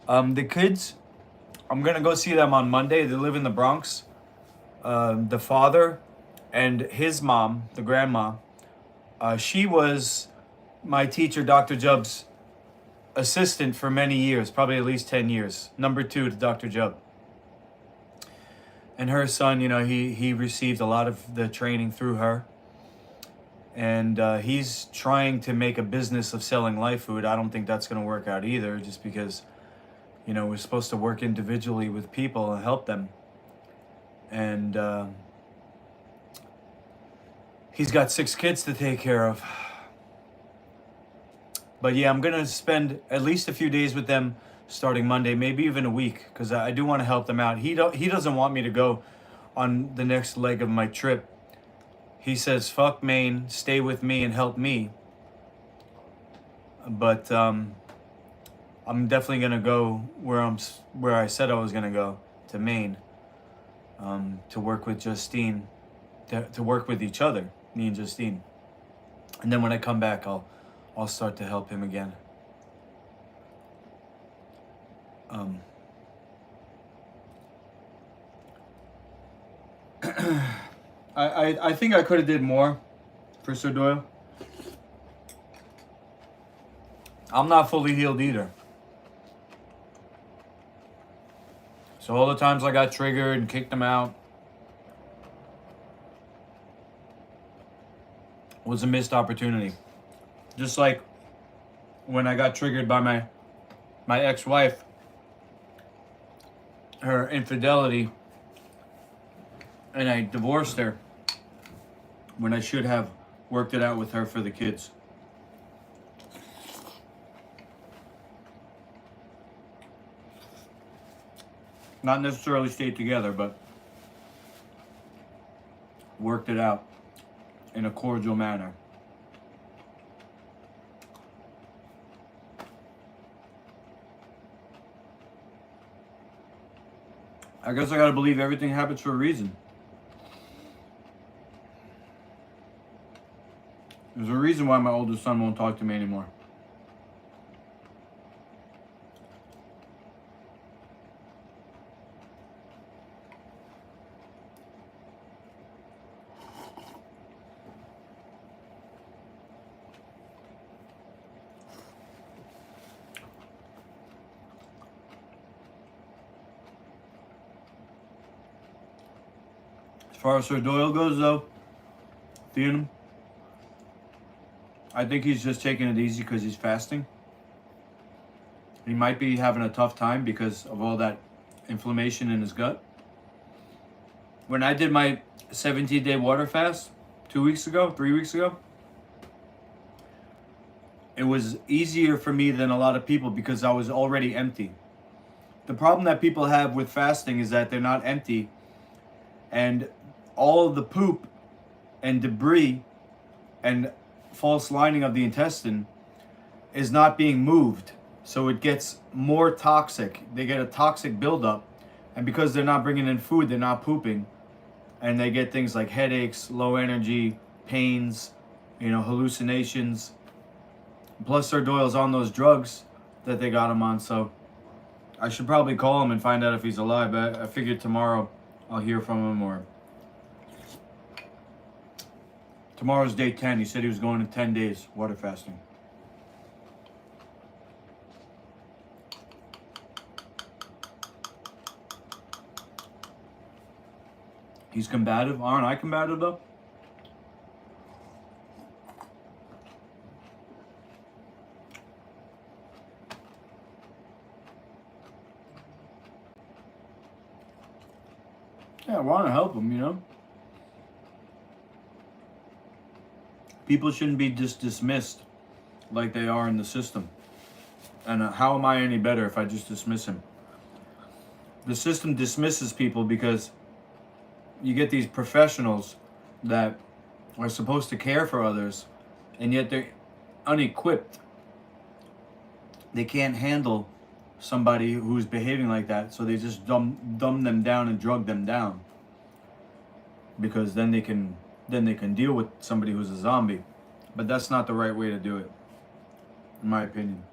The kids, I'm gonna go see them on Monday. They live in the Bronx. The father and his mom, the grandma, she was my teacher, Dr. Jubb's assistant for many years, probably at least 10 years. Number 2 to Dr. Jubb. And her son, you know, he received a lot of the training through her. And he's trying to make a business of selling life food. I don't think that's going to work out either, just because, you know, we're supposed to work individually with people and help them. And he's got 6 kids to take care of. But yeah, I'm going to spend at least a few days with them starting Monday, maybe even a week, because I do want to help them out. He doesn't want me to go on the next leg of my trip. He says, fuck Maine, stay with me and help me. But I'm definitely going to go where I said I was going to go, to Maine, to work with Justine, to work with each other, me and Justine. And then when I come back, I'll start to help him again. I think I could have did more for Sir Doyle. I'm not fully healed either. So all the times I got triggered and kicked him out was a missed opportunity. Just like when I got triggered by my ex-wife, her infidelity, and I divorced her when I should have worked it out with her for the kids. Not necessarily stayed together, but worked it out in a cordial manner. I guess I gotta believe everything happens for a reason. There's a reason why my oldest son won't talk to me anymore. As far as Sir Doyle goes, though, Theon, I think he's just taking it easy because he's fasting. He might be having a tough time because of all that inflammation in his gut. When I did my 17-day water fast 3 weeks ago, it was easier for me than a lot of people because I was already empty. The problem that people have with fasting is that they're not empty, and all of the poop and debris and false lining of the intestine is not being moved, so it gets more toxic. They get a toxic buildup, and because they're not bringing in food, they're not pooping, and they get things like headaches, low energy, pains, hallucinations. Plus Sir Doyle's on those drugs that they got him on, so I should probably call him and find out if he's alive. But I figured tomorrow I'll hear from him, or tomorrow's day 10. He said he was going in 10 days water fasting. He's combative. Aren't I combative, though? Yeah, I want to help him, People shouldn't be just dismissed like they are in the system. And how am I any better if I just dismiss him? The system dismisses people because you get these professionals that are supposed to care for others, and yet they're unequipped. They can't handle somebody who's behaving like that, so they just dumb them down and drug them down, because then they can deal with somebody who's a zombie. But that's not the right way to do it, in my opinion.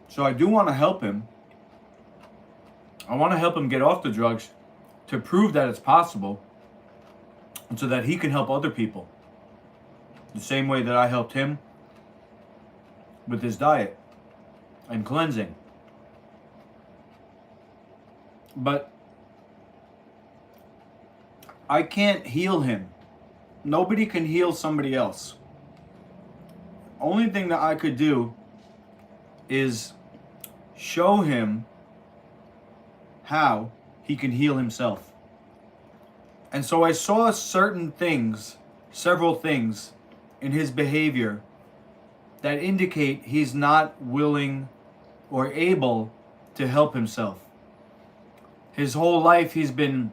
So I do want to help him. I want to help him get off the drugs to prove that it's possible, and so that he can help other people the same way that I helped him with his diet and cleansing. But I can't heal him. Nobody can heal somebody else. Only thing that I could do is show him how he can heal himself. And so I saw certain things, several things in his behavior that indicate he's not willing or able to help himself. His whole life he's been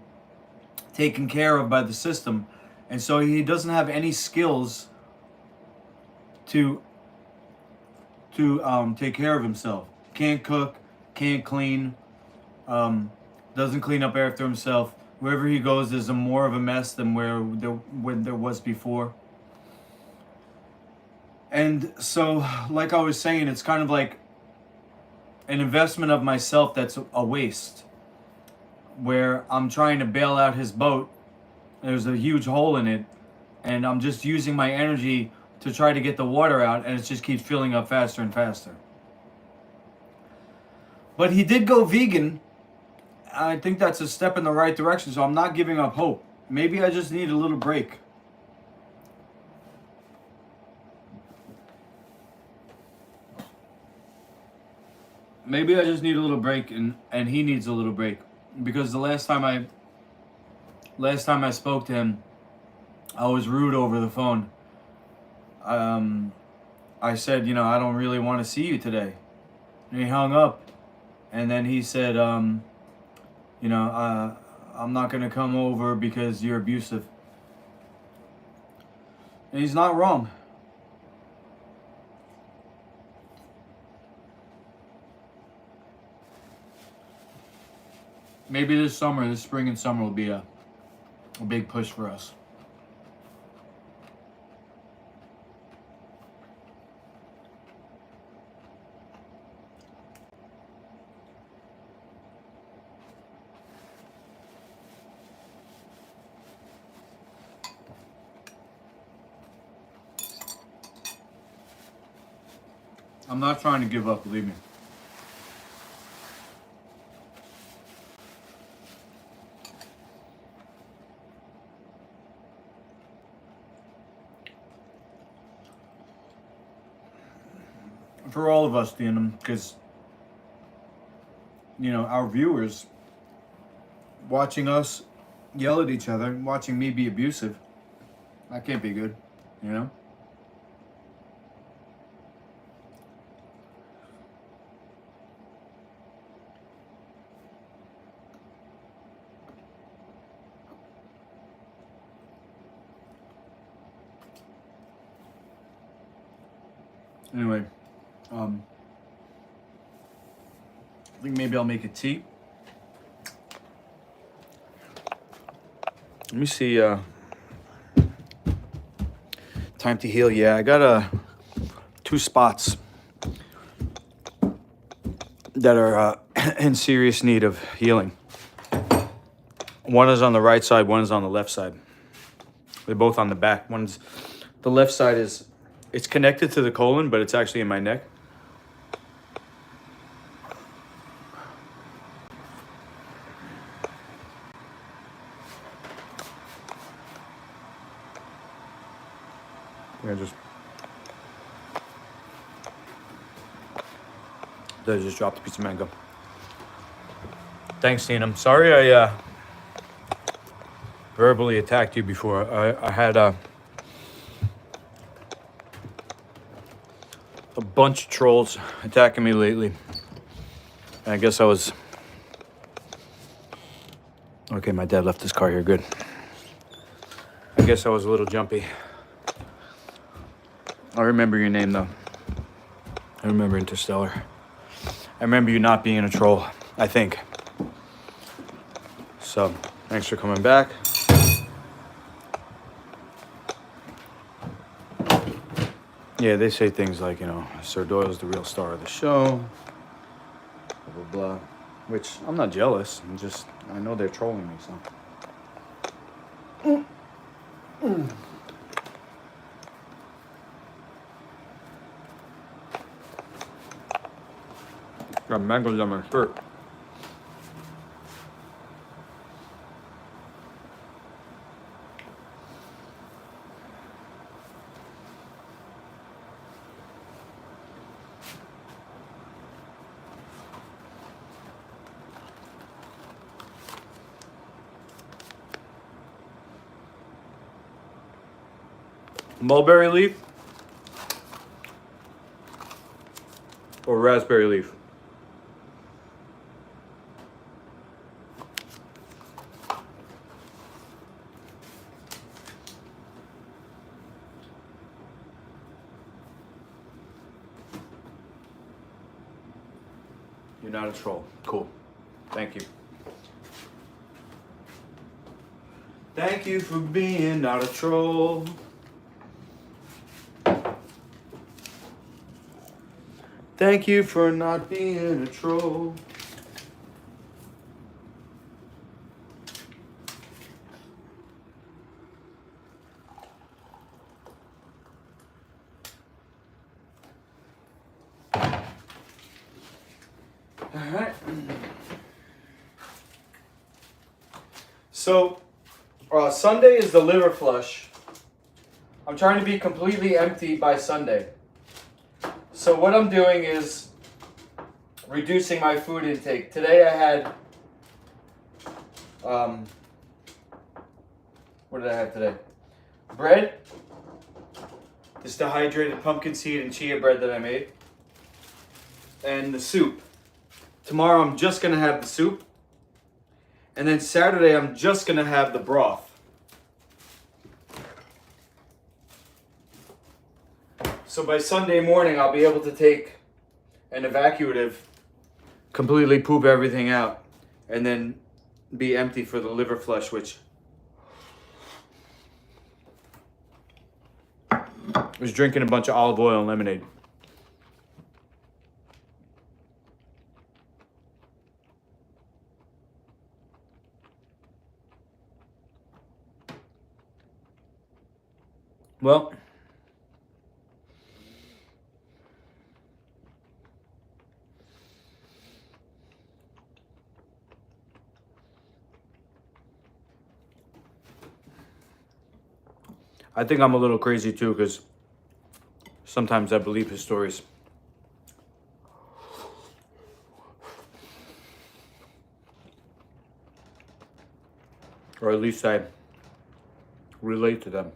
taken care of by the system, and so he doesn't have any skills to take care of himself. Can't cook, can't clean, doesn't clean up after himself. Wherever he goes, there's more of a mess than when there was before. And so, like I was saying, it's kind of like an investment of myself that's a waste, where I'm trying to bail out his boat. There's a huge hole in it, and I'm just using my energy to try to get the water out, and it just keeps filling up faster and faster. But he did go vegan. I think that's a step in the right direction, so I'm not giving up hope. Maybe I just need a little break. Maybe I just need a little break, and he needs a little break. Because the last time I spoke to him, I was rude over the phone. I said, I don't really want to see you today. And he hung up. And then he said, I'm not going to come over because you're abusive. And he's not wrong. Maybe this spring and summer will be a big push for us. I'm not trying to give up, believe me. For all of us, because, our viewers watching us yell at each other, watching me be abusive, that can't be good, Anyway, I think maybe I'll make a tea. Let me see. Time to heal. Yeah, I got 2 spots that are in serious need of healing. One is on the right side, one is on the left side. They're both on the back. The left side it's connected to the colon, but it's actually in my neck. I just dropped a piece of mango. Thanks, Tina. I'm sorry I verbally attacked you before. I had a bunch of trolls attacking me lately. I guess I was... Okay, my dad left his car here, good. I guess I was a little jumpy. I remember your name, though. I remember Interstellar. I remember you not being a troll, I think. So, thanks for coming back. Yeah, they say things like, Sir Doyle's the real star of the show. Blah, blah, blah. Which, I'm not jealous. I know they're trolling me, so. Got mangoes on my shirt. Mulberry leaf or raspberry leaf? You're not a troll. Cool. Thank you. Thank you for being not a troll. Thank you for not being a troll. Alright. So, Sunday is the liver flush. I'm trying to be completely empty by Sunday. So what I'm doing is reducing my food intake. Today I had, what did I have today? Bread, this dehydrated pumpkin seed and chia bread that I made, and the soup. Tomorrow I'm just gonna have the soup, and then Saturday I'm just gonna have the broth. So by Sunday morning, I'll be able to take an evacuative, completely poop everything out, and then be empty for the liver flush, which was drinking a bunch of olive oil and lemonade. Well, I think I'm a little crazy too, because sometimes I believe his stories. Or at least I relate to them.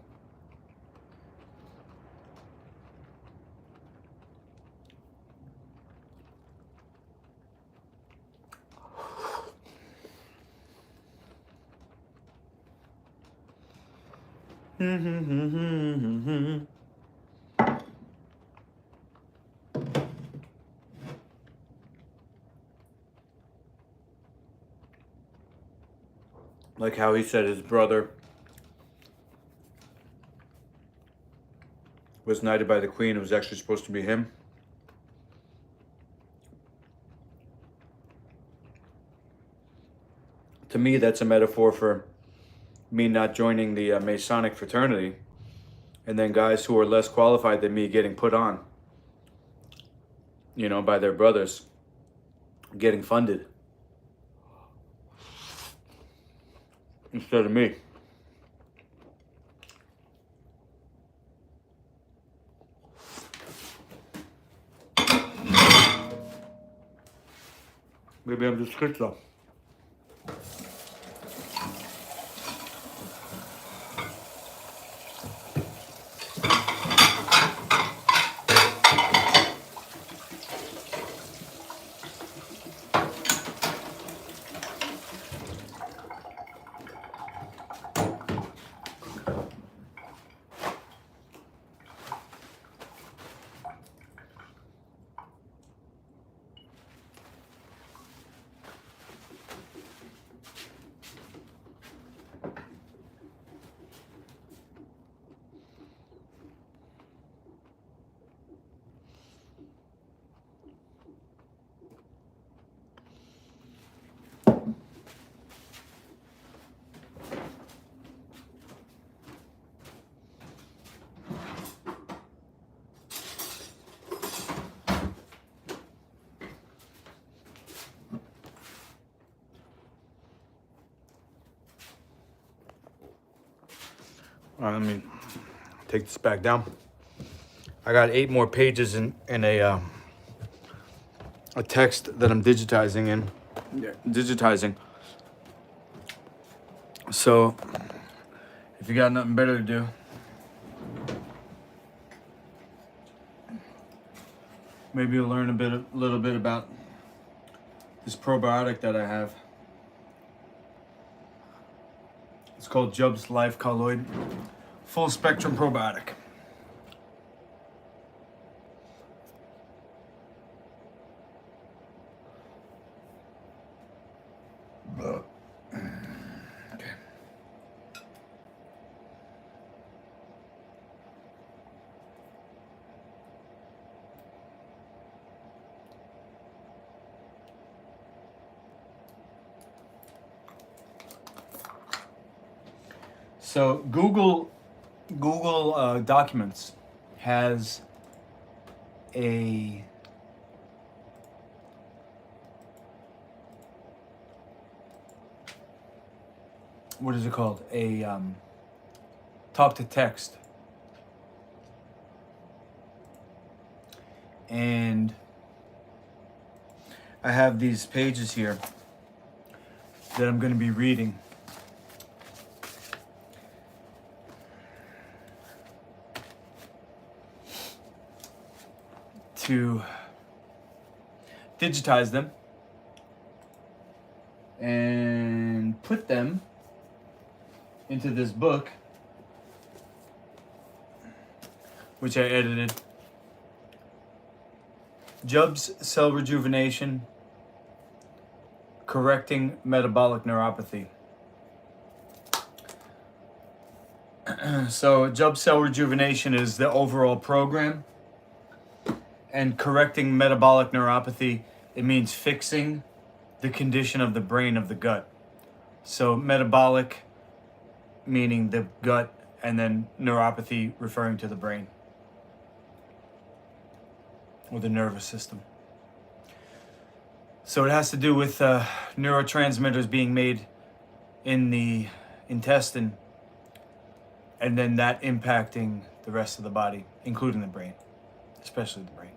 Like how he said his brother was knighted by the queen. It was actually supposed to be him. To me, that's a metaphor for me not joining the Masonic fraternity, and then guys who are less qualified than me getting put on, you know, by their brothers, getting funded instead of me. Maybe I'm just schizo. All right, let me take this back down. I got 8 more pages in a text that I'm digitizing. So if you got nothing better to do, Maybe you'll learn a little bit about this probiotic that I have. It's called Jub's Life Colloid Full Spectrum Probiotic. Okay. So Google Documents has a what is it called? A talk to text. And I have these pages here that I'm going to be reading. To digitize them and put them into this book, which I edited. Jub's Cell Rejuvenation, Correcting Metabolic Neuropathy. So Jub's Cell Rejuvenation is the overall program. And correcting metabolic neuropathy, it means fixing the condition of the brain of the gut. So metabolic meaning the gut, and then neuropathy referring to the brain or the nervous system. So it has to do with neurotransmitters being made in the intestine, and then that impacting the rest of the body, including the brain, especially the brain.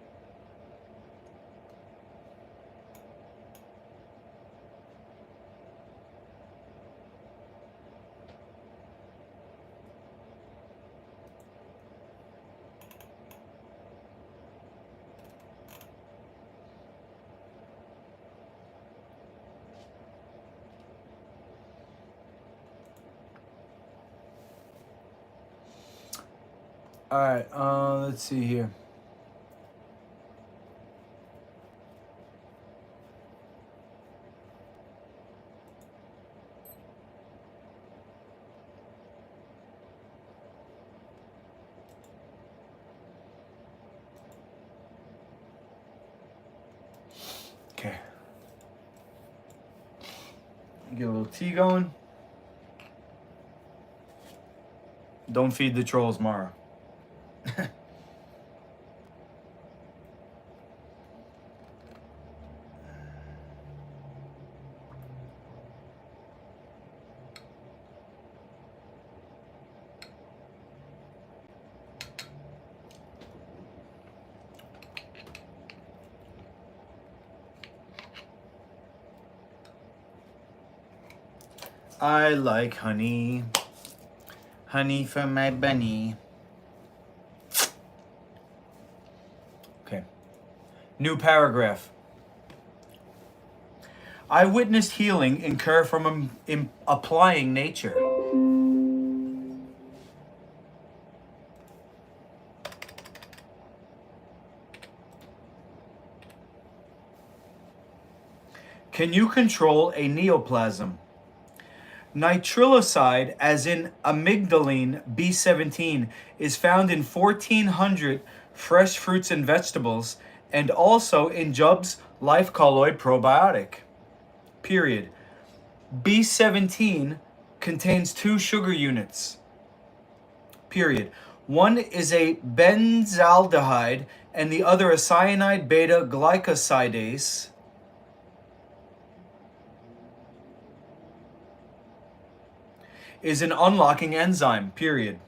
All right, let's see here. Okay. Get a little tea going. Don't feed the trolls, Mara. I like honey. Honey for my bunny. Okay. New paragraph. I witnessed healing incur from applying nature. Can you control a neoplasm? Nitriliside, as in amygdaline B17, is found in 1,400 fresh fruits and vegetables, and also in Jub's Life Colloid Probiotic. Period. B17 contains 2 sugar units. Period. One is a benzaldehyde and the other a cyanide beta glycosidase. Is an unlocking enzyme, period.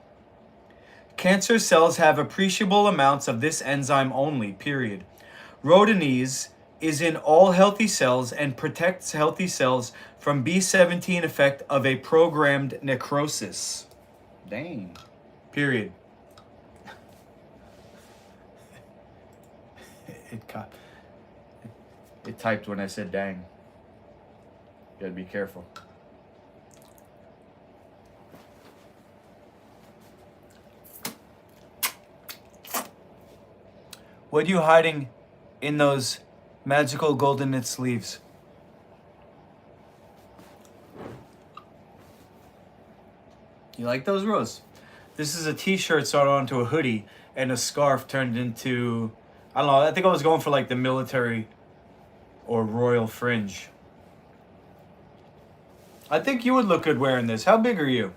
Cancer cells have appreciable amounts of this enzyme only, period. Rhodinase is in all healthy cells and protects healthy cells from B17 effect of a programmed necrosis. Dang. Period. It typed when I said dang. You gotta be careful. What are you hiding in those magical golden knit sleeves? You like those, Rose? This is a t-shirt sewn onto a hoodie and a scarf turned into, I don't know, I think I was going for like the military or royal fringe. I think you would look good wearing this. How big are you?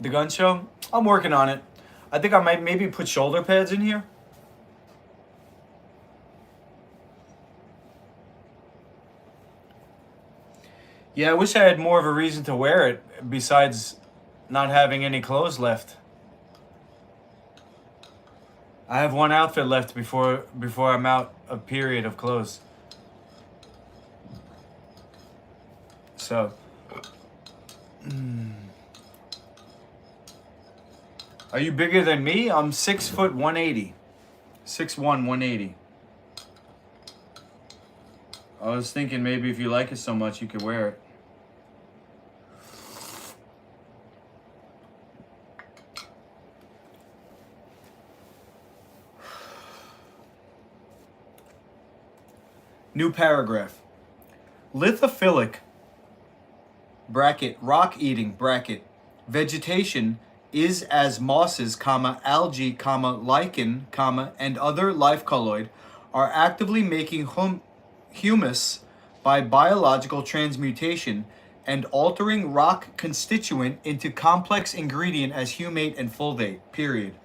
The gun show? I'm working on it. I think I might maybe put shoulder pads in here. Yeah, I wish I had more of a reason to wear it besides not having any clothes left. I have one outfit left before I'm out of period of clothes. So, are you bigger than me? I'm 6 foot 180. 6'1", 180. I was thinking maybe if you like it so much, you could wear it. New paragraph. Lithophilic, bracket, rock eating, bracket, vegetation is as mosses, algae, lichen, and other life colloid are actively making humus by biological transmutation and altering rock constituent into complex ingredient as humate and fulvate, period.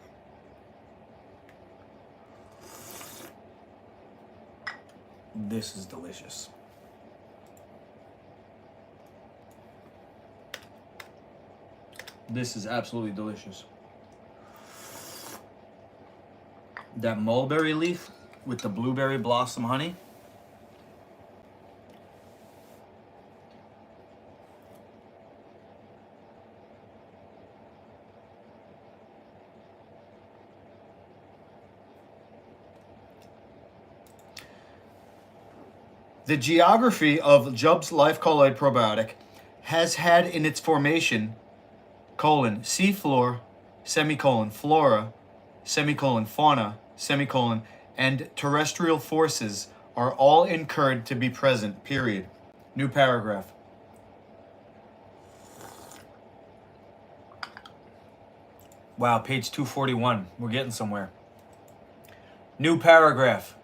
This is delicious. This is absolutely delicious. That mulberry leaf with the blueberry blossom honey. The geography of Jubb's life colloid probiotic has had in its formation, seafloor, flora, fauna, and terrestrial forces are all incurred to be present, period. New paragraph. Wow, page 241. We're getting somewhere. New paragraph.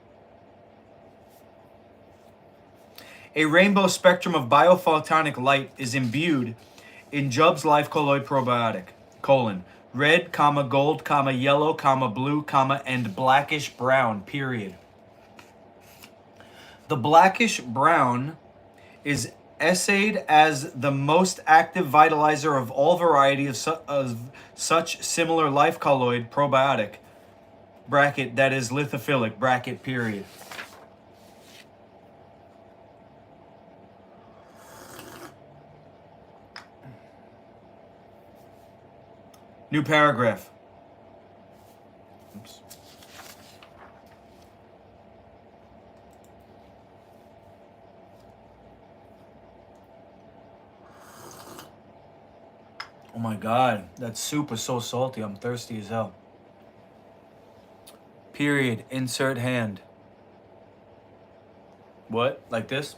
A rainbow spectrum of biophotonic light is imbued in Jubb's life colloid probiotic, red, gold, yellow, blue, and blackish brown, period. The blackish brown is essayed as the most active vitalizer of all variety of such similar life colloid probiotic, bracket, that is lithophilic, bracket, period. New paragraph. Oops. Oh my God, that soup is so salty. I'm thirsty as hell. Period. Insert hand. What? Like this?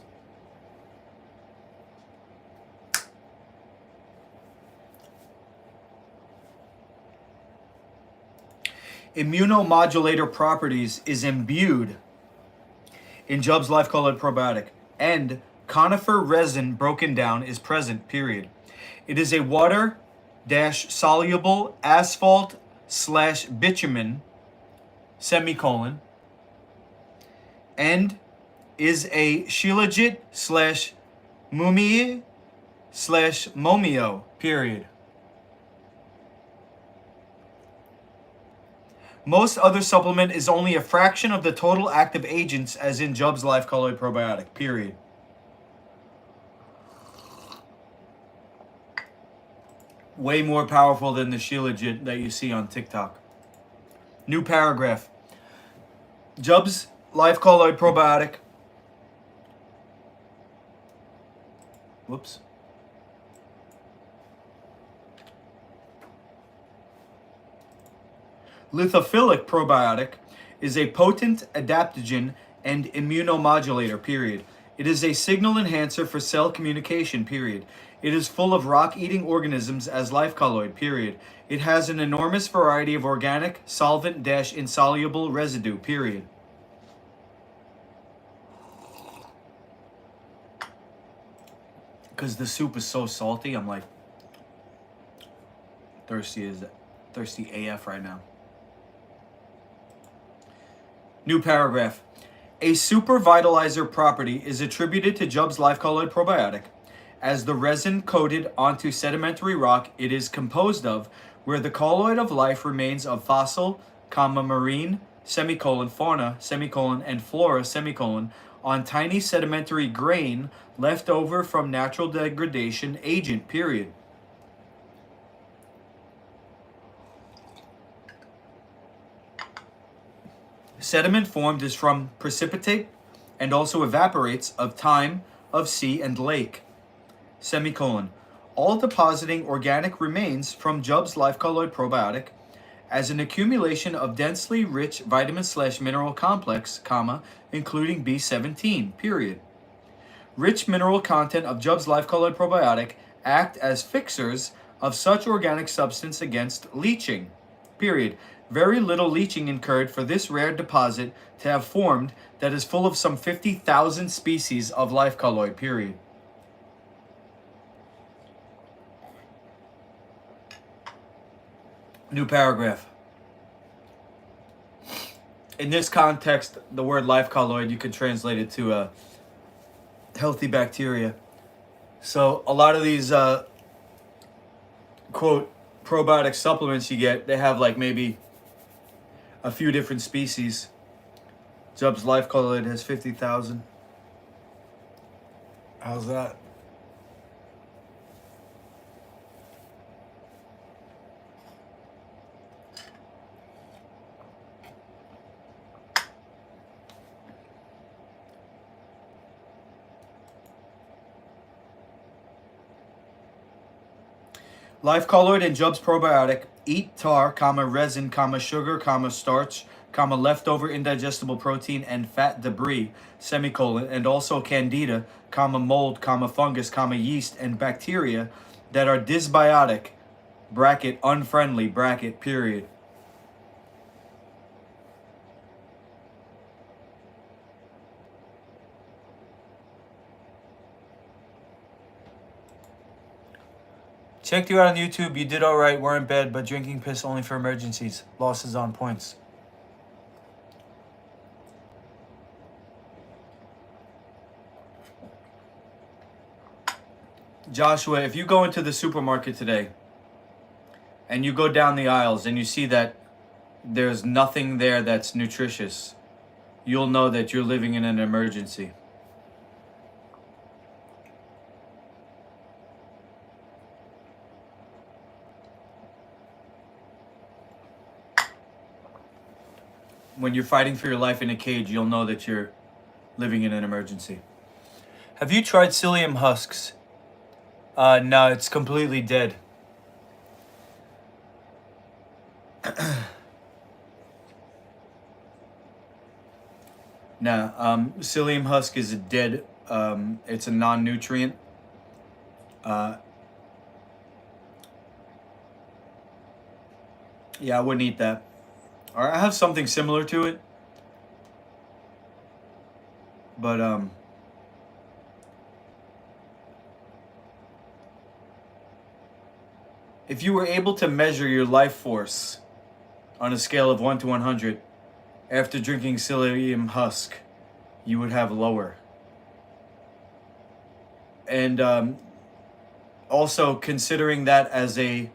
Immunomodulator properties is imbued in Jubb's life colloid probiotic, and conifer resin broken down is present, period. It is a water-soluble asphalt/bitumen, and is a shilajit/mumie/momio, period. Most other supplement is only a fraction of the total active agents as in Jubb's life colloid probiotic, period. Way more powerful than the shilajit that you see on TikTok. New paragraph. Jub's life colloid probiotic. Whoops. Lithophilic probiotic is a potent adaptogen and immunomodulator, period. It is a signal enhancer for cell communication, period. It is full of rock-eating organisms as life colloid, period. It has an enormous variety of organic, solvent-insoluble residue, period. Because the soup is so salty, I'm like thirsty AF right now. New paragraph. A super vitalizer property is attributed to Jub's life colloid probiotic as the resin coated onto sedimentary rock it is composed of, where the colloid of life remains of fossil, marine, fauna, and flora, on tiny sedimentary grain left over from natural degradation agent, period. Sediment formed is from precipitate and also evaporates of time, of sea and lake, all depositing organic remains from Jub's life colloid probiotic as an accumulation of densely rich vitamin/mineral complex, including B17, period. Rich mineral content of Jub's life colloid probiotic act as fixers of such organic substance against leaching, period. Very little leaching incurred for this rare deposit to have formed that is full of some 50,000 species of life colloid, period. New paragraph. In this context, the word life colloid, you could translate it to healthy bacteria. So a lot of these, quote, probiotic supplements you get, they have like maybe a few different species. Jub's life colloid has 50,000. How's that? Life colloid and Jub's probiotic eat tar, resin, sugar, starch, leftover indigestible protein and fat debris, and also candida, mold, fungus, yeast, and bacteria that are dysbiotic, unfriendly, period. Checked you out on YouTube. You did all right. We're in bed, but drinking piss only for emergencies. Losses on points. Joshua, if you go into the supermarket today and you go down the aisles and you see that there's nothing there that's nutritious, you'll know that you're living in an emergency. When you're fighting for your life in a cage, you'll know that you're living in an emergency. Have you tried psyllium husks? No, it's completely dead. Psyllium husk is a dead, it's a non-nutrient. Yeah, I wouldn't eat that. Or I have something similar to it. But, if you were able to measure your life force on a scale of 1 to 100 after drinking psyllium husk, you would have lower. And also considering that as a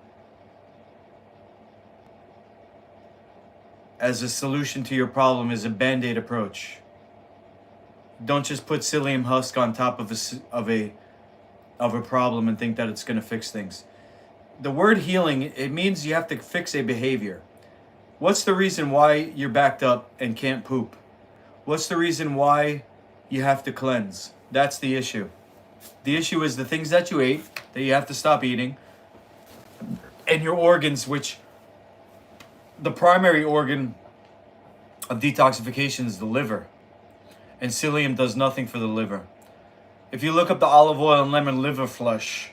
solution to your problem is a band-aid approach. Don't just put psyllium husk on top of a problem and think that it's going to fix things. The word healing, it means you have to fix a behavior. What's the reason why you're backed up and can't poop? What's the reason why you have to cleanse? That's the issue. The issue is the things that you ate that you have to stop eating, and your organs, which the primary organ of detoxification is the liver. And psyllium does nothing for the liver. If you look up the olive oil and lemon liver flush,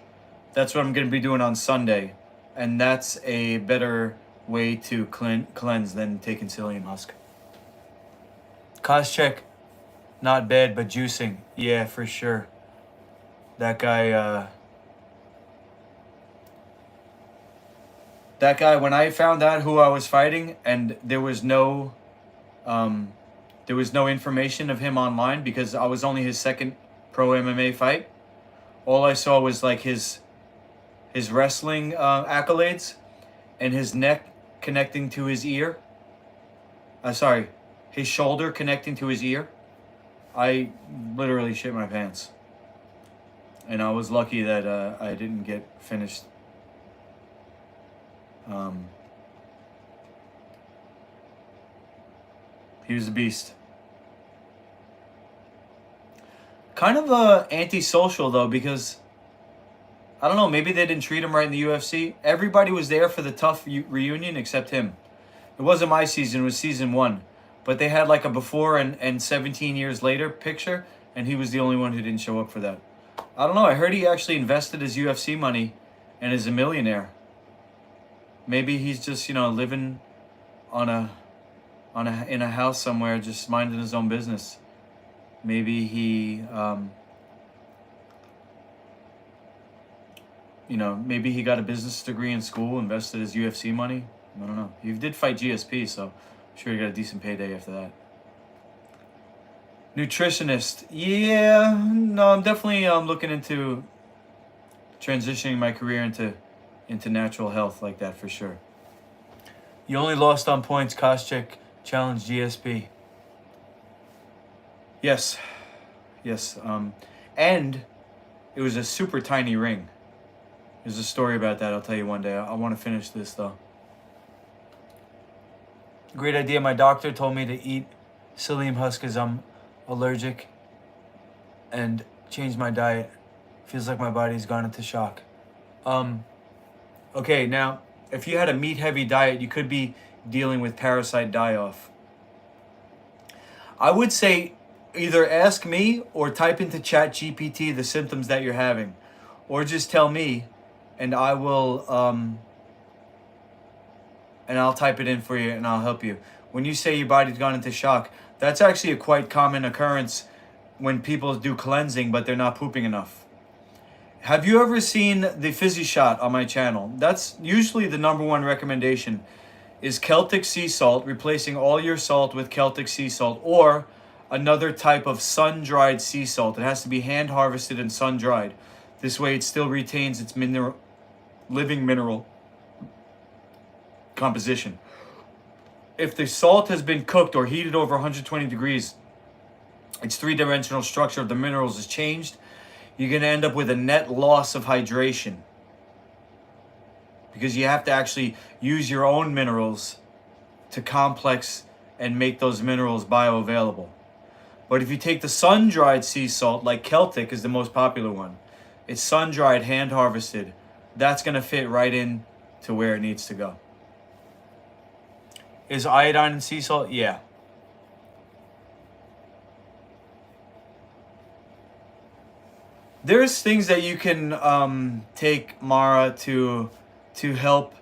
that's what I'm going to be doing on Sunday. And that's a better way to cleanse than taking psyllium husk. Cost check, not bad, but juicing, yeah, for sure. That guy, when I found out who I was fighting, and there was no information of him online because I was only his second pro MMA fight. All I saw was like his wrestling accolades and his neck connecting to his ear. His shoulder connecting to his ear. I literally shit my pants. And I was lucky that I didn't get finished. He was a beast. Kind of antisocial though, because I don't know, maybe they didn't treat him right in the UFC. Everybody was there for the tough reunion except him. It wasn't my season, it was season 1. But they had like a before and 17 years later picture, and he was the only one who didn't show up for that. I don't know, I heard he actually invested his UFC money and is a millionaire. Maybe he's just, living in a house somewhere, just minding his own business. Maybe he, maybe he got a business degree in school, invested his UFC money. I don't know. He did fight GSP, so I'm sure he got a decent payday after that. Nutritionist. Yeah, no, I'm definitely looking into transitioning my career into natural health like that for sure. You only lost on points, Koscheck challenge GSP. Yes. And it was a super tiny ring. There's a story about that I'll tell you one day. I want to finish this though. Great idea. My doctor told me to eat psyllium husk because I'm allergic and change my diet. Feels like my body's gone into shock. Okay, now, if you had a meat-heavy diet, you could be dealing with parasite die-off. I would say either ask me or type into ChatGPT the symptoms that you're having. Or just tell me, and I will, and I'll type it in for you and I'll help you. When you say your body's gone into shock, that's actually a quite common occurrence when people do cleansing, but they're not pooping enough. Have you ever seen the Fizzy Shot on my channel? That's usually the #1 recommendation, is Celtic sea salt, replacing all your salt with Celtic sea salt, or another type of sun-dried sea salt. It has to be hand-harvested and sun-dried. This way it still retains its living mineral composition. If the salt has been cooked or heated over 120 degrees, its three-dimensional structure of the minerals is changed. You're going to end up with a net loss of hydration, because you have to actually use your own minerals to complex and make those minerals bioavailable. But if you take the sun-dried sea salt, like Celtic is the most popular one, it's sun-dried, hand-harvested, that's going to fit right in to where it needs to go. Is iodine in sea salt? Yeah. There's things that you can take, Mara, to help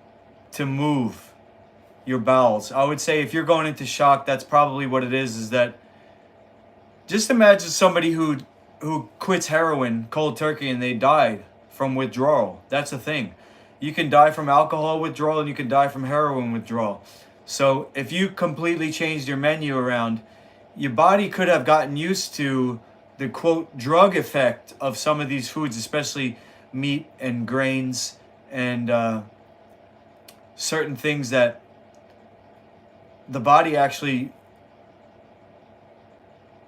to move your bowels. I would say if you're going into shock, that's probably what it is that just imagine somebody who quits heroin cold turkey and they died from withdrawal. That's the thing. You can die from alcohol withdrawal and you can die from heroin withdrawal. So if you completely changed your menu around, your body could have gotten used to the quote drug effect of some of these foods, especially meat and grains and certain things that the body actually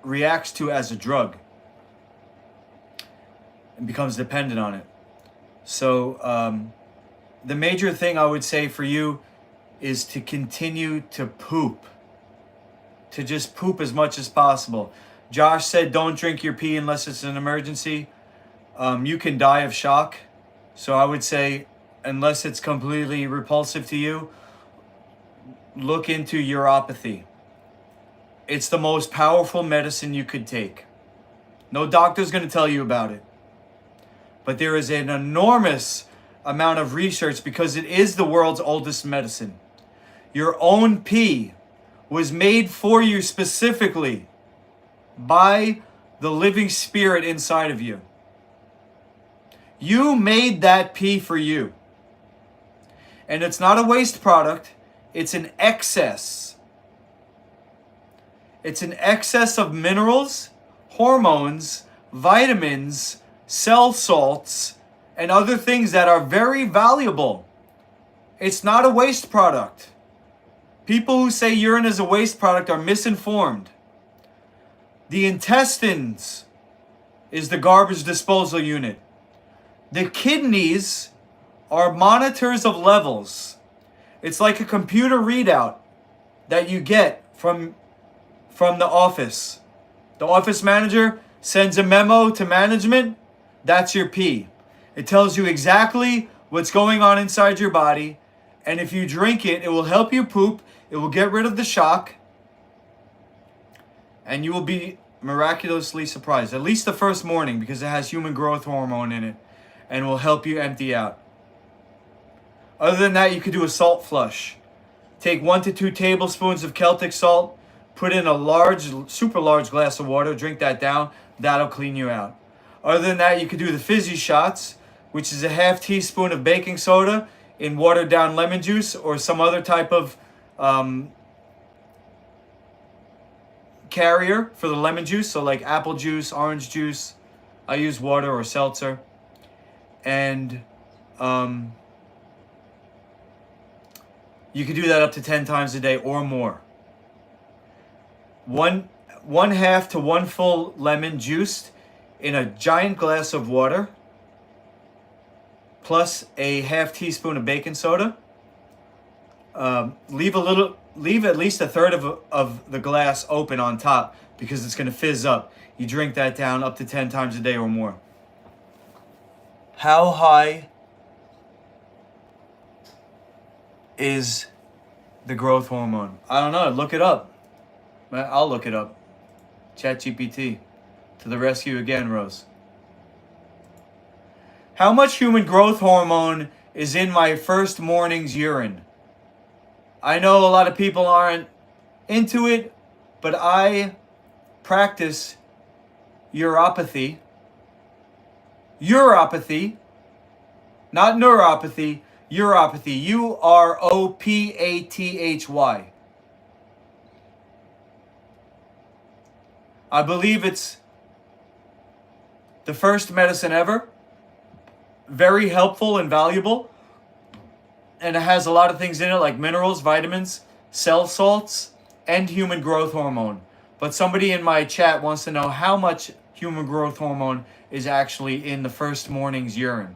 reacts to as a drug and becomes dependent on it. So the major thing I would say for you is to continue to poop. To just poop as much as possible. Josh said don't drink your pee unless it's an emergency. You can die of shock. So I would say, unless it's completely repulsive to you, look into uropathy. It's the most powerful medicine you could take. No doctor's going to tell you about it. But there is an enormous amount of research because it is the world's oldest medicine. Your own pee was made for you specifically by the living spirit inside of you. You made that pee for you. And it's not a waste product. It's an excess. It's an excess of minerals, hormones, vitamins, cell salts, and other things that are very valuable. It's not a waste product. People who say urine is a waste product are misinformed. The intestines is the garbage disposal unit. The kidneys are monitors of levels. It's like a computer readout that you get from the office. The office manager sends a memo to management. That's your pee. It tells you exactly what's going on inside your body. And if you drink it, it will help you poop. It will get rid of the shock. And you will be miraculously surprised. At least the first morning, because it has human growth hormone in it. And will help you empty out. Other than that, you could do a salt flush. Take 1 to 2 tablespoons of Celtic salt. Put in a super large glass of water. Drink that down. That'll clean you out. Other than that, you could do the fizzy shots, which is a half teaspoon of baking soda in watered down lemon juice or some other type of carrier for the lemon juice. So like apple juice, orange juice. I use water or seltzer. And you could do that up to 10 times a day or more. One half to 1 full lemon juiced in a giant glass of water, plus a half teaspoon of baking soda. Leave at least a third of the glass open on top because it's going to fizz up. You drink that down up to 10 times a day or more. How high is the growth hormone? I don't know. Look it up. I'll look it up. ChatGPT. To the rescue again, Rose. How much human growth hormone is in my first morning's urine? I know a lot of people aren't into it, but I practice uropathy. Uropathy, not neuropathy, uropathy. UROPATHY. I believe it's the first medicine ever. Very helpful and valuable. And it has a lot of things in it like minerals, vitamins, cell salts, and human growth hormone. But somebody in my chat wants to know how much human growth hormone is actually in the first morning's urine.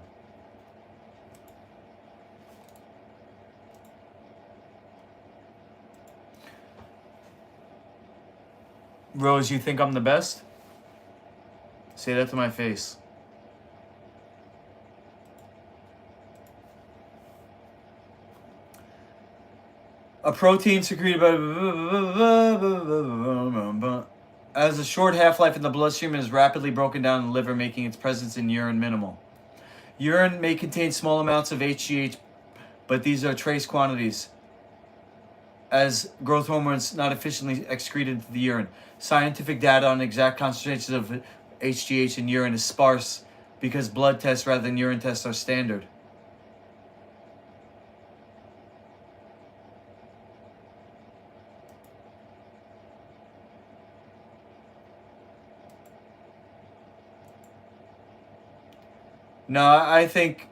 Rose, you think I'm the best? Say that to my face. A protein secreted by has a short half-life in the bloodstream and is rapidly broken down in the liver, making its presence in urine minimal. Urine may contain small amounts of HGH, but these are trace quantities, as growth hormones not efficiently excreted into the urine. Scientific data on exact concentrations of HGH in urine is sparse because blood tests rather than urine tests are standard. No, I think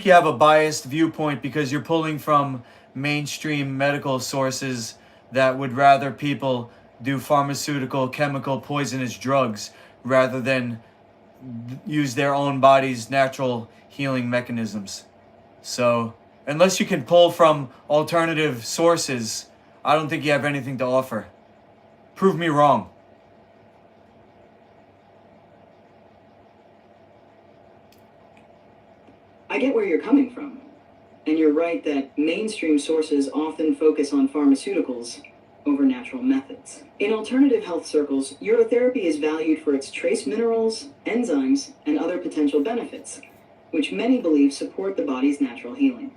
you have a biased viewpoint because you're pulling from mainstream medical sources that would rather people do pharmaceutical, chemical, poisonous drugs rather than use their own body's natural healing mechanisms. So unless you can pull from alternative sources, I don't think you have anything to offer. Prove me wrong. I get where you're coming from. And you're right that mainstream sources often focus on pharmaceuticals over natural methods. In alternative health circles, urotherapy is valued for its trace minerals, enzymes, and other potential benefits, which many believe support the body's natural healing.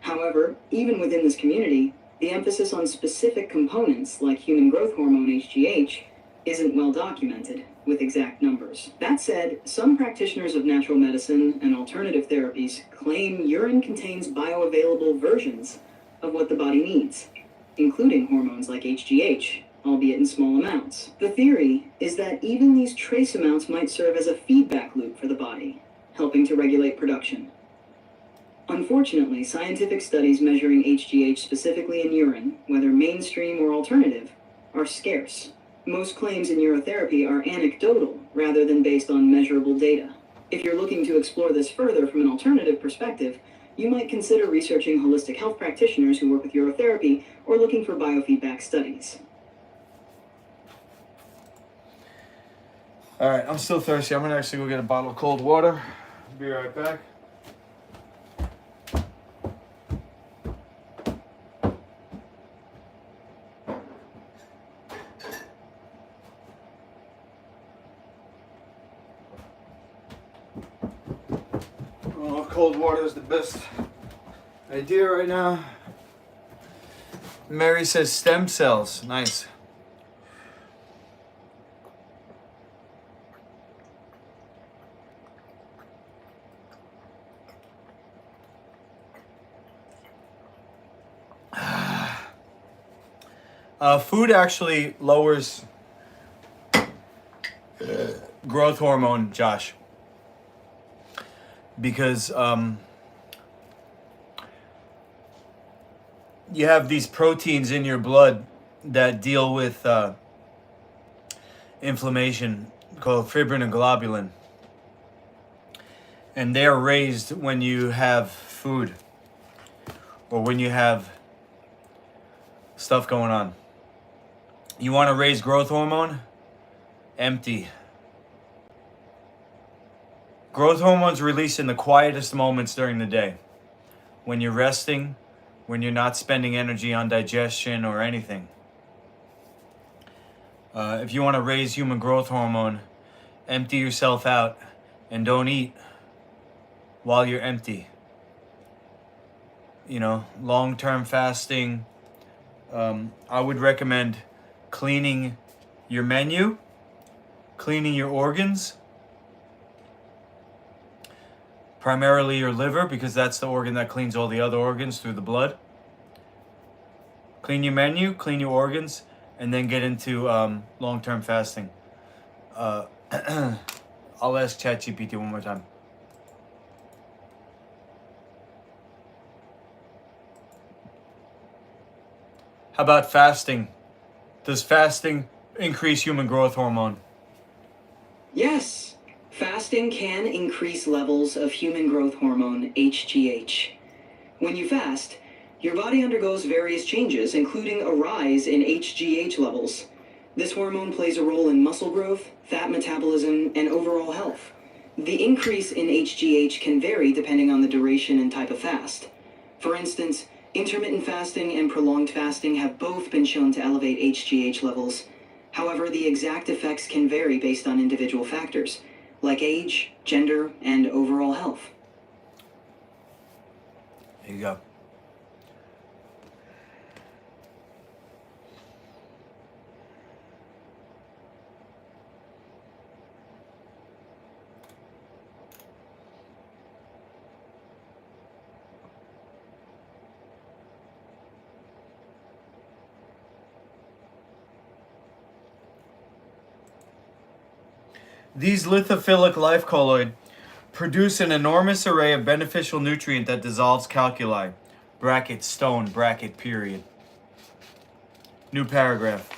However, even within this community, the emphasis on specific components like human growth hormone HGH isn't well documented with exact numbers. That said, some practitioners of natural medicine and alternative therapies claim urine contains bioavailable versions of what the body needs, including hormones like HGH, albeit in small amounts. The theory is that even these trace amounts might serve as a feedback loop for the body, helping to regulate production. Unfortunately, scientific studies measuring HGH specifically in urine, whether mainstream or alternative, are scarce. Most claims in urotherapy are anecdotal rather than based on measurable data. If you're looking to explore this further from an alternative perspective, you might consider researching holistic health practitioners who work with urotherapy or looking for biofeedback studies. All right, I'm still thirsty. I'm gonna actually go get a bottle of cold water. Be right back. Oh, cold water is the best idea right now. Mary says stem cells. Nice. Food actually lowers growth hormone, Josh, because you have these proteins in your blood that deal with inflammation called fibrin and globulin. And they are raised when you have food or when you have stuff going on. You want to raise growth hormone? Empty. Growth hormones released in the quietest moments during the day. When you're resting, when you're not spending energy on digestion or anything. If you want to raise human growth hormone, empty yourself out and don't eat while you're empty. You know, long-term fasting. I would recommend cleaning your menu, cleaning your organs, primarily your liver, because that's the organ that cleans all the other organs through the blood. Clean your menu, clean your organs, and then get into long-term fasting. I'll ask ChatGPT one more time. How about fasting? Does fasting increase human growth hormone? Yes, fasting can increase levels of human growth hormone, HGH. When you fast, your body undergoes various changes, including a rise in HGH levels. This hormone plays a role in muscle growth, fat metabolism, and overall health. The increase in HGH can vary depending on the duration and type of fast. For instance, intermittent fasting and prolonged fasting have both been shown to elevate HGH levels. However, the exact effects can vary based on individual factors, like age, gender, and overall health. There you go. These lithophilic life colloid produce an enormous array of beneficial nutrient that dissolves calculi. Bracket stone, bracket period. New paragraph.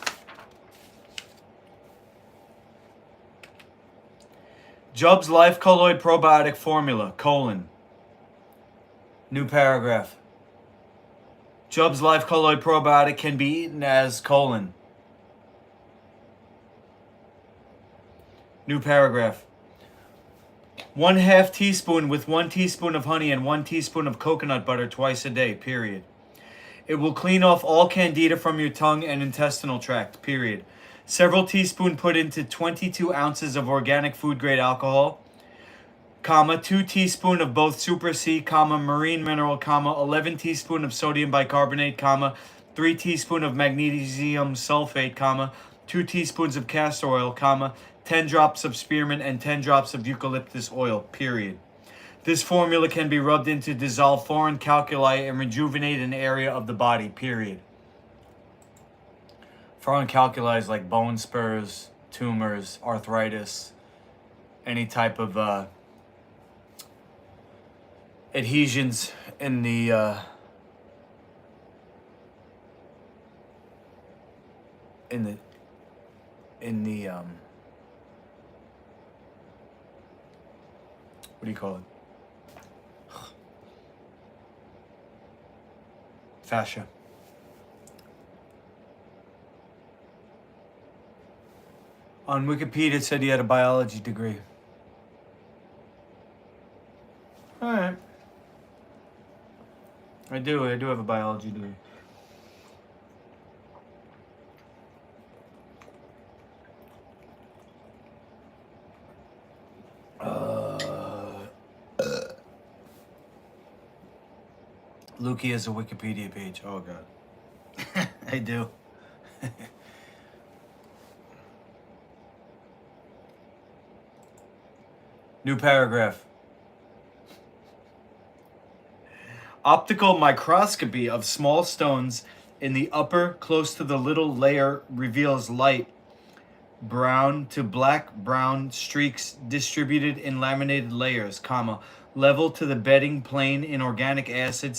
Jubb's life colloid probiotic formula, colon. New paragraph. Job's Life Colloid Probiotic can be eaten as colon. New paragraph. 1/2 teaspoon with 1 teaspoon of honey and 1 teaspoon of coconut butter twice a day, period. It will clean off all candida from your tongue and intestinal tract, period. Several teaspoons put into 22 ounces of organic food grade alcohol, 2 teaspoon of both Super C, marine mineral, 11 teaspoon of sodium bicarbonate, 3 teaspoon of magnesium sulfate, 2 teaspoons of castor oil, 10 drops of spearmint and 10 drops of eucalyptus oil, period. This formula can be rubbed in to dissolve foreign calculi and rejuvenate an area of the body, period. Foreign calculi is like bone spurs, tumors, arthritis, any type of adhesions in the what do you call it? Fascia. On Wikipedia it said he had a biology degree. Alright. I do have a biology degree. Lukey has a Wikipedia page. Oh god. I do. New paragraph. Optical microscopy of small stones in the upper, close to the little layer, reveals light brown to black-brown streaks distributed in laminated layers, level to the bedding plane in organic acid,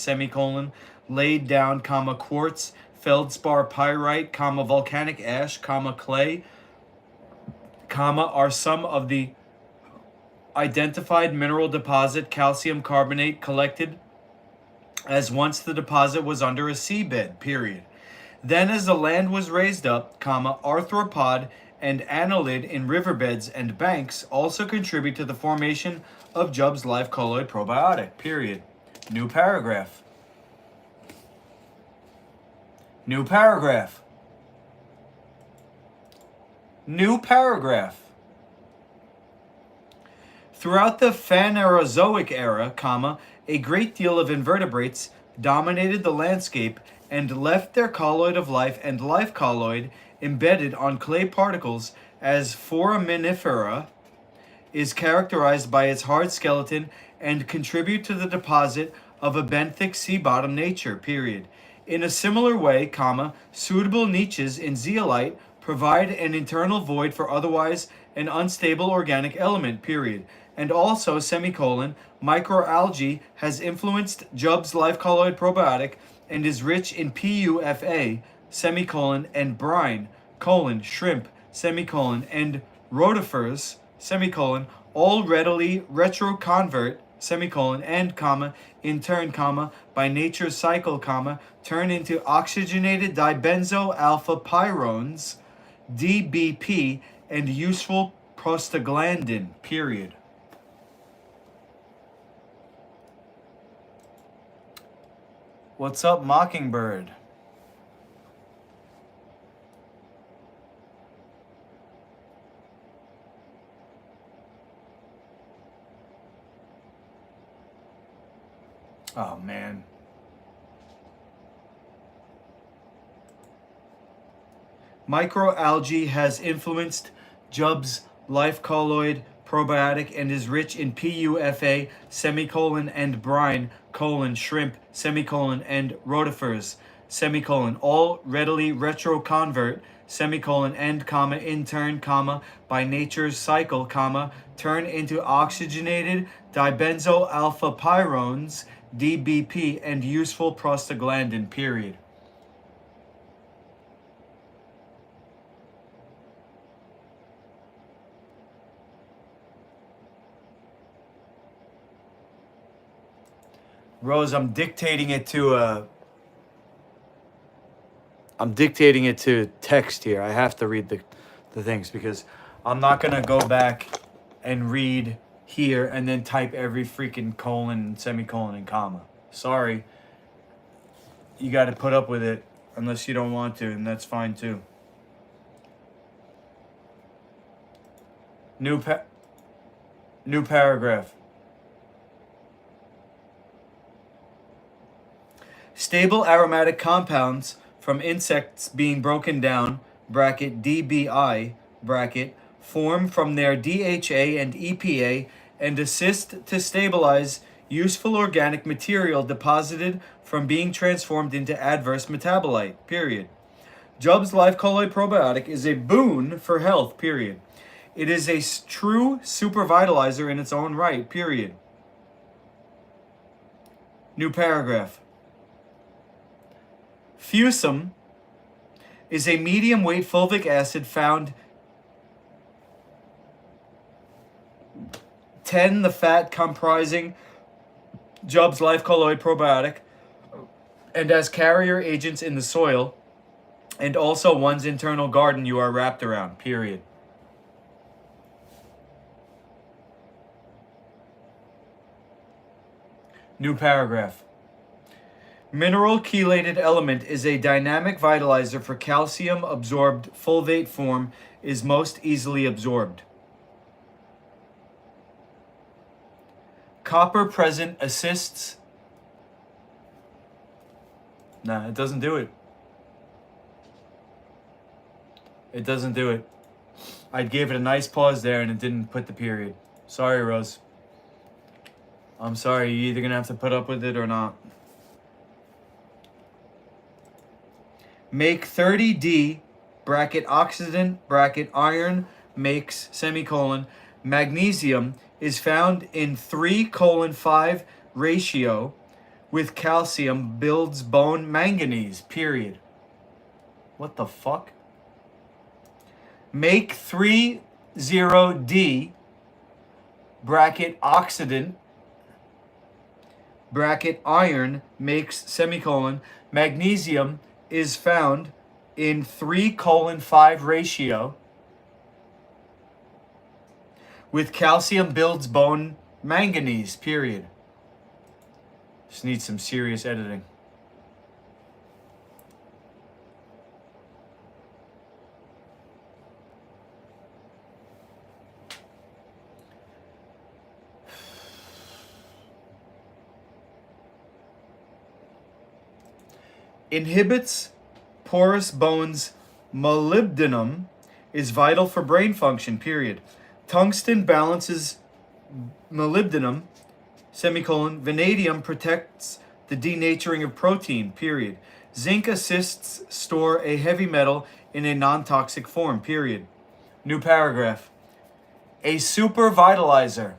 laid down, quartz, feldspar pyrite, volcanic ash, clay, are some of the identified mineral deposit, calcium carbonate, collected as once the deposit was under a seabed, period. Then as the land was raised up, arthropod and annelid in riverbeds and banks also contribute to the formation of Job's Life Colloid Probiotic, period. New paragraph. New paragraph. New paragraph. Throughout the Phanerozoic era, a great deal of invertebrates dominated the landscape and left their colloid of life and life colloid embedded on clay particles, as foraminifera is characterized by its hard skeleton and contribute to the deposit of a benthic sea bottom nature, period. In a similar way, suitable niches in zeolite provide an internal void for otherwise an unstable organic element, period. And also, microalgae has influenced Job's Life Colloid Probiotic and is rich in PUFA, and brine, shrimp, and rotifers, all readily retroconvert, and, in turn, by nature's cycle, turn into oxygenated dibenzo alpha pyrones, DBP, and useful prostaglandin, period. What's up, Mockingbird? Oh, man. Microalgae has influenced Job's Life Colloid Probiotic and is rich in PUFA, and brine, shrimp, and rotifers, all readily retroconvert, and, in turn, by nature's cycle, turn into oxygenated dibenzo alpha pyrones, DBP, and useful prostaglandin, period. Rose, I'm dictating it to text here. I have to read the things because I'm not gonna go back and read here and then type every freaking colon, semicolon, and comma. Sorry. You got to put up with it unless you don't want to, and that's fine too. New paragraph. Stable aromatic compounds from insects being broken down, bracket DBI, bracket, form from their DHA and EPA and assist to stabilize useful organic material deposited from being transformed into adverse metabolite, period. Jubb's Life Colloid Probiotic is a boon for health, period. It is a true super vitalizer in its own right, period. New paragraph. Fusum is a medium weight fulvic acid found 10 the fat comprising Jubb's Life Colloid Probiotic and as carrier agents in the soil and also one's internal garden you are wrapped around, period. New paragraph. Mineral chelated element is a dynamic vitalizer for calcium absorbed fulvate form is most easily absorbed. Copper present assists. Nah, it doesn't do it. It doesn't do it. I gave it a nice pause there and it didn't put the period. Sorry, Rose. I'm sorry, you're either gonna have to put up with it or not. Make 30D, bracket oxidant, bracket iron, makes, semicolon, magnesium is found in 3:5 ratio with calcium builds bone manganese, period. What the fuck? Make 30D, bracket oxidant, bracket iron, makes, semicolon, magnesium is found in 3:5 ratio with calcium builds bone manganese, period. Just needs some serious editing. Inhibits porous bones. Molybdenum is vital for brain function, period. Tungsten balances molybdenum, semicolon. Vanadium protects the denaturing of protein, period. Zinc assists store a heavy metal in a non-toxic form, period. New paragraph. A super vitalizer.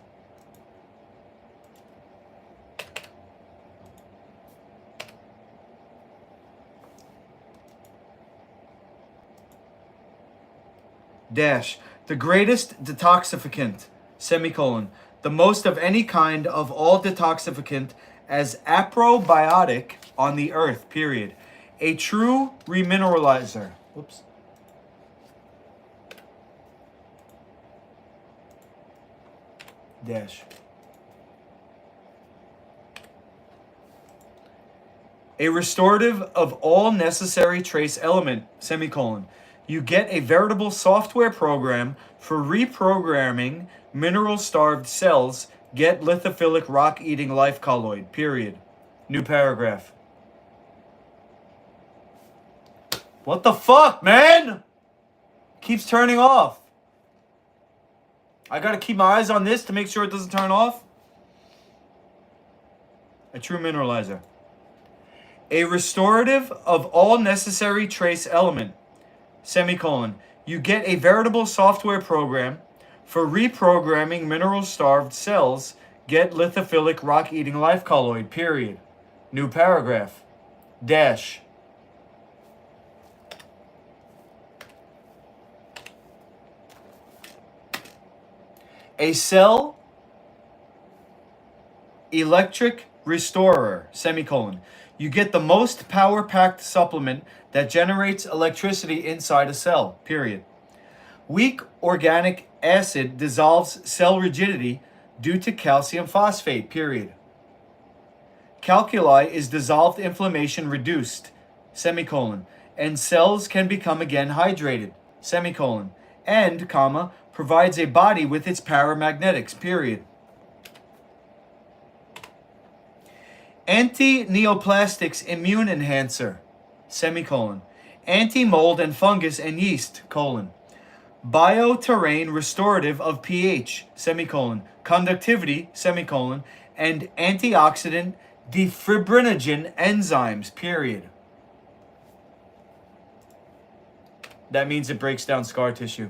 Dash, the greatest detoxificant, semicolon, the most of any kind of all detoxificant as aprobiotic on the earth, period. A true remineralizer. Whoops. Dash. A restorative of all necessary trace element, semicolon. You get a veritable software program for reprogramming mineral-starved cells. Get lithophilic rock-eating life colloid, period. New paragraph. What the fuck, man? Keeps turning off. I gotta keep my eyes on this to make sure it doesn't turn off. A true mineralizer. A restorative of all necessary trace element, semicolon. You get a veritable software program for reprogramming mineral-starved cells. Get lithophilic rock-eating life colloid, period. New paragraph. Dash. A cell electric restorer, semicolon. You get the most power-packed supplement that generates electricity inside a cell, period. Weak organic acid dissolves cell rigidity due to calcium phosphate, period. Calculi is dissolved inflammation reduced, semicolon, and cells can become again hydrated, semicolon, and, comma, provides a body with its paramagnetics, period. Anti-neoplastics immune enhancer, semicolon, anti-mold and fungus and yeast, colon, bioterrain restorative of pH, semicolon, conductivity, semicolon, and antioxidant defibrinogen enzymes, period. That means it breaks down scar tissue.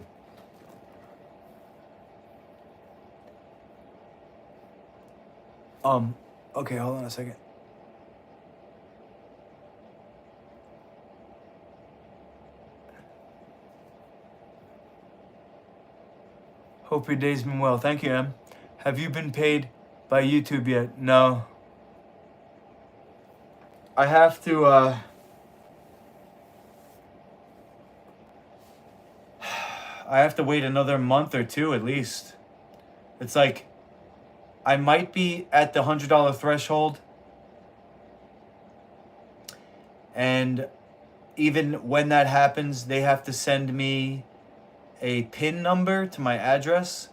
Okay, hold on a second. Hope your day's been well. Thank you, Em. Have you been paid by YouTube yet? No. I have to, I have to wait another month or two at least. It's like, I might be at the $100 threshold. And even when that happens, they have to send me a PIN number to my address.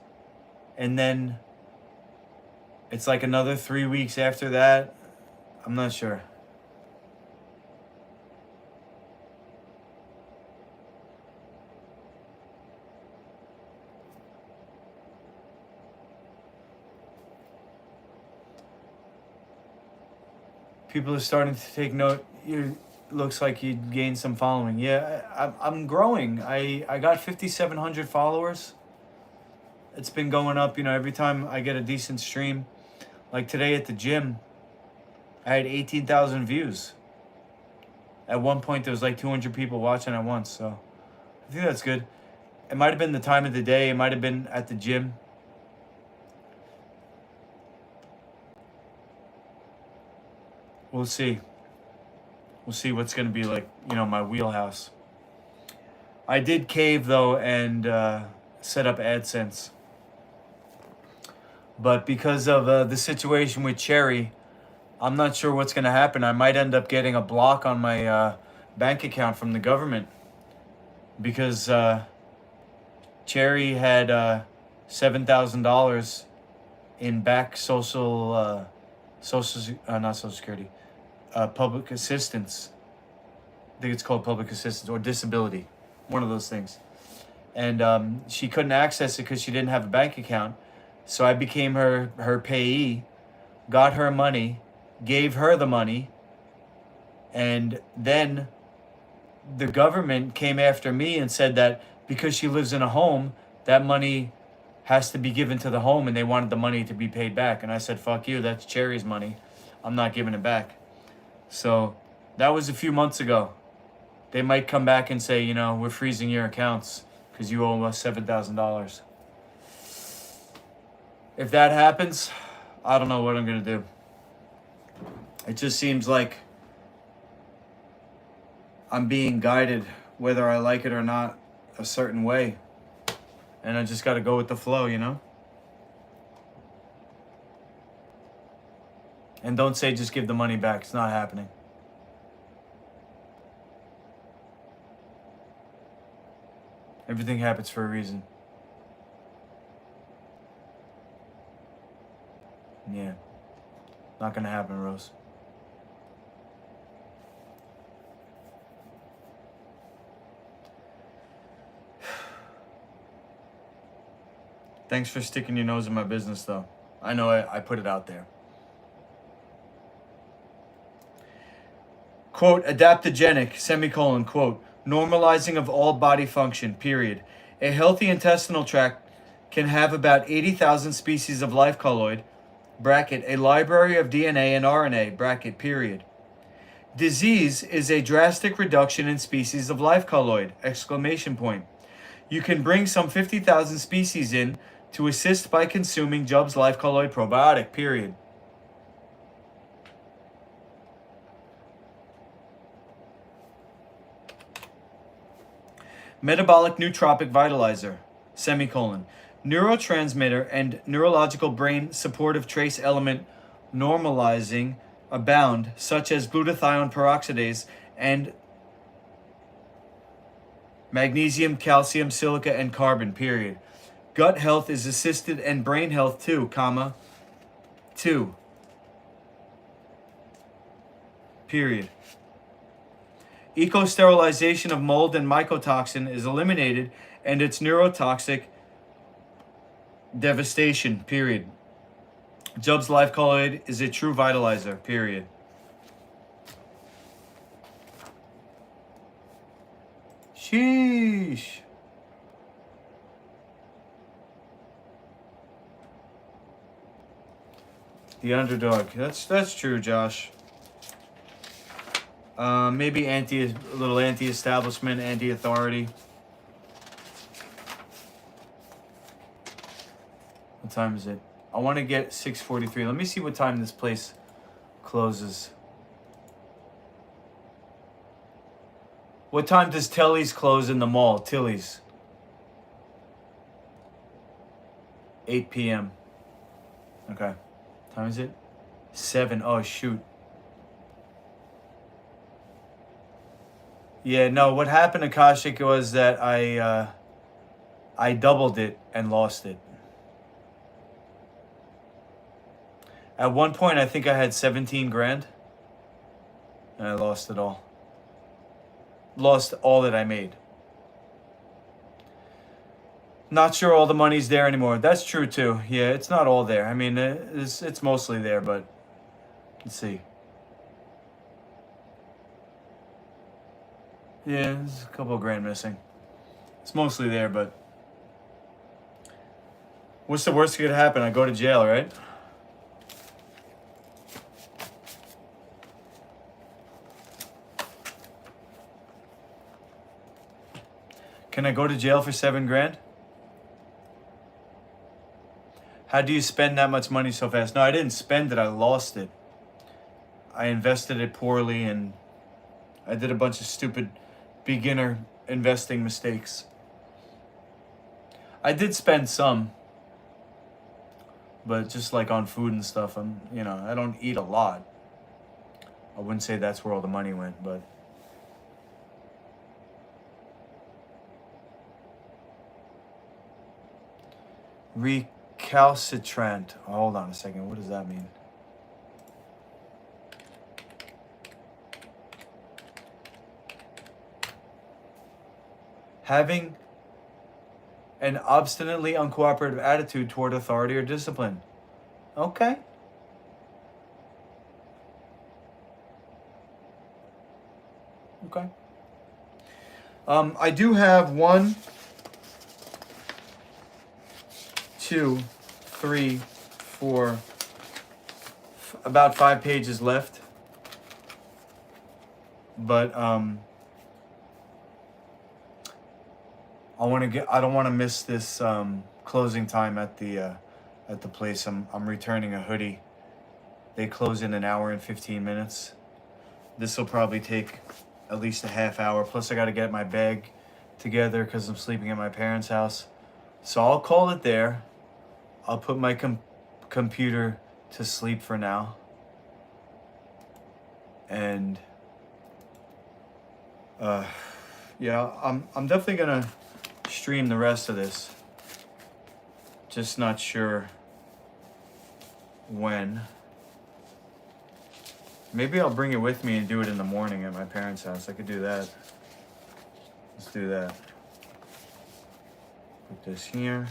And then it's like another 3 weeks after that. I'm not sure. People are starting to take note. You looks like you gained some following. Yeah, I'm growing. I got 5,700 followers. It's been going up, every time I get a decent stream. Like today at the gym, I had 18,000 views. At one point, there was like 200 people watching at once. So I think that's good. It might have been the time of the day. It might have been at the gym. We'll see. We'll see what's going to be like, my wheelhouse. I did cave, though, and set up AdSense. But because of the situation with Cherry, I'm not sure what's going to happen. I might end up getting a block on my bank account from the government. Because Cherry had $7,000 in back not Social Security. Public assistance. I think it's called public assistance or disability. One of those things. And she couldn't access it because she didn't have a bank account. So I became her payee, got her money, gave her the money, and then the government came after me and said that because she lives in a home, that money has to be given to the home, and they wanted the money to be paid back. And I said, fuck you, that's Cherry's money. I'm not giving it back. So that was a few months ago. They might come back and say, we're freezing your accounts because you owe us $7,000. If that happens, I don't know what I'm going to do. It just seems like I'm being guided, whether I like it or not, a certain way. And I just got to go with the flow, And don't say just give the money back. It's not happening. Everything happens for a reason. Yeah. Not gonna happen, Rose. Thanks for sticking your nose in my business, though. I know I put it out there. Quote, adaptogenic, semicolon, quote, normalizing of all body function, period. A healthy intestinal tract can have about 80,000 species of life colloid, bracket, a library of DNA and RNA, bracket, period. Disease is a drastic reduction in species of life colloid, exclamation point. You can bring some 50,000 species in to assist by consuming Jubb's life colloid probiotic, period. Metabolic nootropic vitalizer, semicolon. Neurotransmitter and neurological brain supportive trace element normalizing abound, such as glutathione peroxidase and magnesium, calcium, silica, and carbon, period. Gut health is assisted and brain health too, comma, 2. Period. Eco-sterilization of mold and mycotoxin is eliminated and its neurotoxic devastation, period. Jub's Life Colloid is a true vitalizer, period. Sheesh. The underdog. That's true, Josh. Maybe a little anti-establishment, anti-authority. What time is it? I want to get 6:43. Let me see what time this place closes. What time does Tilly's close in the mall? Tilly's. 8 p.m. Okay. Time is it? 7. Oh, shoot. Yeah, no, what happened, Akashik, was that I doubled it and lost it. At one point, I think I had 17 grand. And I lost it all. Lost all that I made. Not sure all the money's there anymore. That's true too. Yeah, it's not all there. I mean, it's mostly there, but let's see. Yeah, there's a couple of grand missing. It's mostly there, but what's the worst that could happen? I go to jail, right? Can I go to jail for 7 grand? How do you spend that much money so fast? No, I didn't spend it. I lost it. I invested it poorly and I did a bunch of stupid beginner investing mistakes. I did spend some, but just like on food and stuff, I don't eat a lot. I wouldn't say that's where all the money went, but recalcitrant. Oh, hold on a second. What does that mean? Having an obstinately uncooperative attitude toward authority or discipline. Okay. Okay. I do have 1, 2, 3, 4, about 5 pages left. But I don't want to miss this closing time at the place. I'm returning a hoodie. They close in an hour and 15 minutes. This will probably take at least a half hour. Plus I got to get my bag together because I'm sleeping at my parents' house. So I'll call it there. I'll put my computer to sleep for now. And yeah, I'm definitely gonna stream the rest of this. Just not sure when. Maybe I'll bring it with me and do it in the morning at my parents' house. I could do that. Let's do that. Put this here.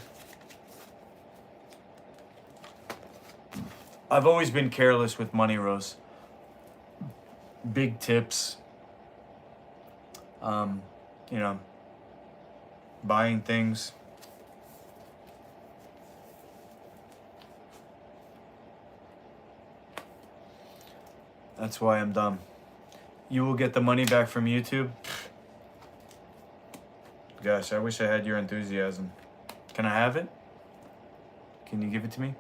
I've always been careless with money, Rose. Big tips. Buying things. That's why I'm dumb. You will get the money back from YouTube. Gosh, I wish I had your enthusiasm. Can I have it? Can you give it to me?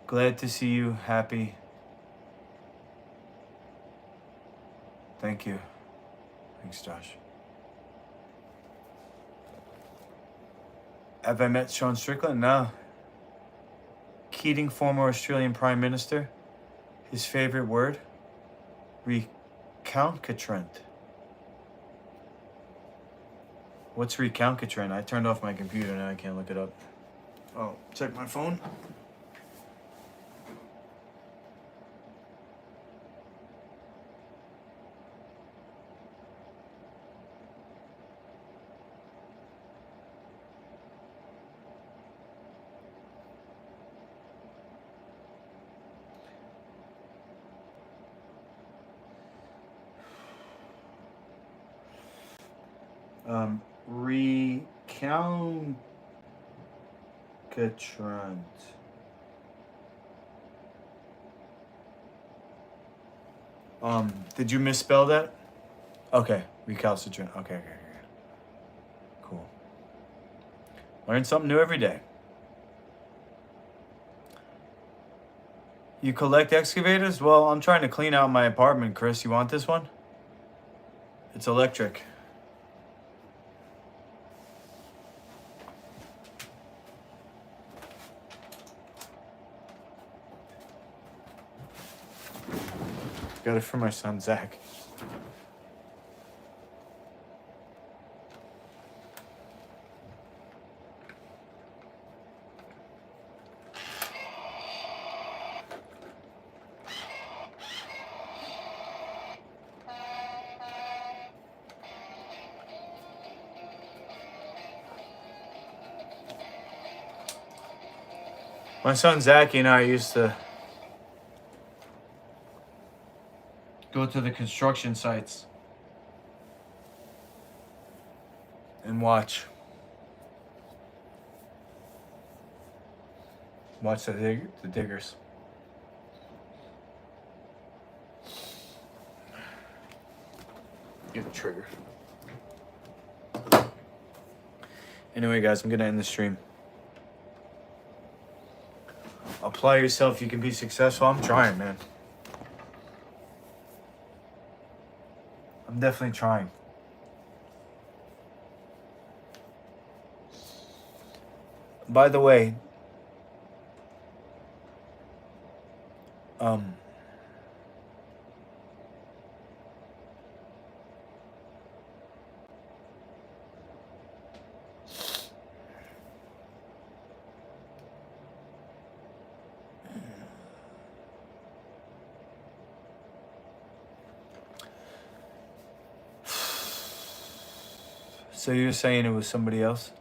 Glad to see you happy. Thank you. Thanks, Josh. Have I met Sean Strickland? No. Keating, former Australian Prime Minister. His favorite word? Recalcitrant. What's recalcitrant? I turned off my computer, now I can't look it up. Oh, check my phone. Recalcitrant. Did you misspell that? Okay, recalcitrant. Okay. Cool. Learn something new every day. You collect excavators? Well, I'm trying to clean out my apartment, Chris. You want this one? It's electric. Got it for my son, Zach. My son Zachy and I used to go to the construction sites and watch the diggers. Get triggered. Anyway, guys, I'm gonna end the stream. Apply yourself, you can be successful. I'm trying, man. I'm definitely trying. By the way, so you're saying it was somebody else?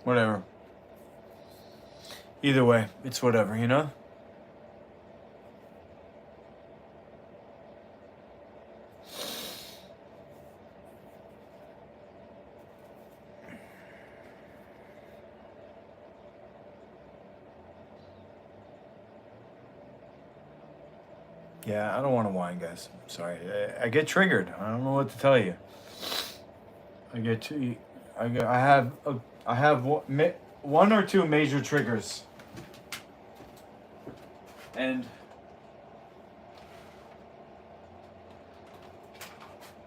Whatever. Either way, it's whatever, you know? Yeah, I don't want to whine, guys. I'm sorry. I get triggered. I don't know what to tell you. I have one or two major triggers. And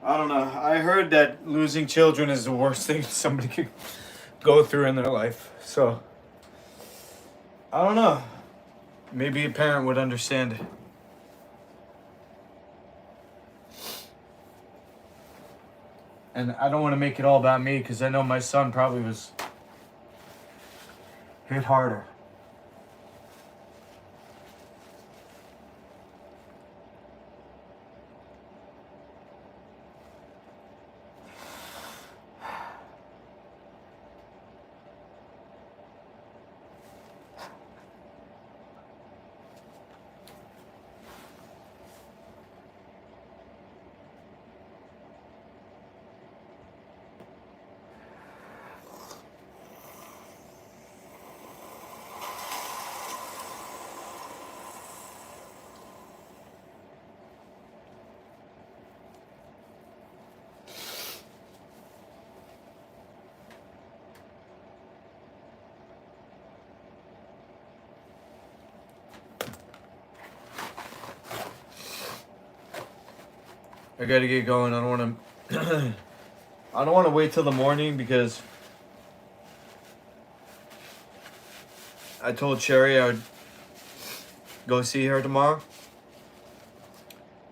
I don't know. I heard that losing children is the worst thing somebody could go through in their life. So I don't know. Maybe a parent would understand. And I don't want to make it all about me because I know my son probably was hit harder. I gotta get going. I don't want to. I don't want to wait till the morning because I told Sherry I would go see her tomorrow,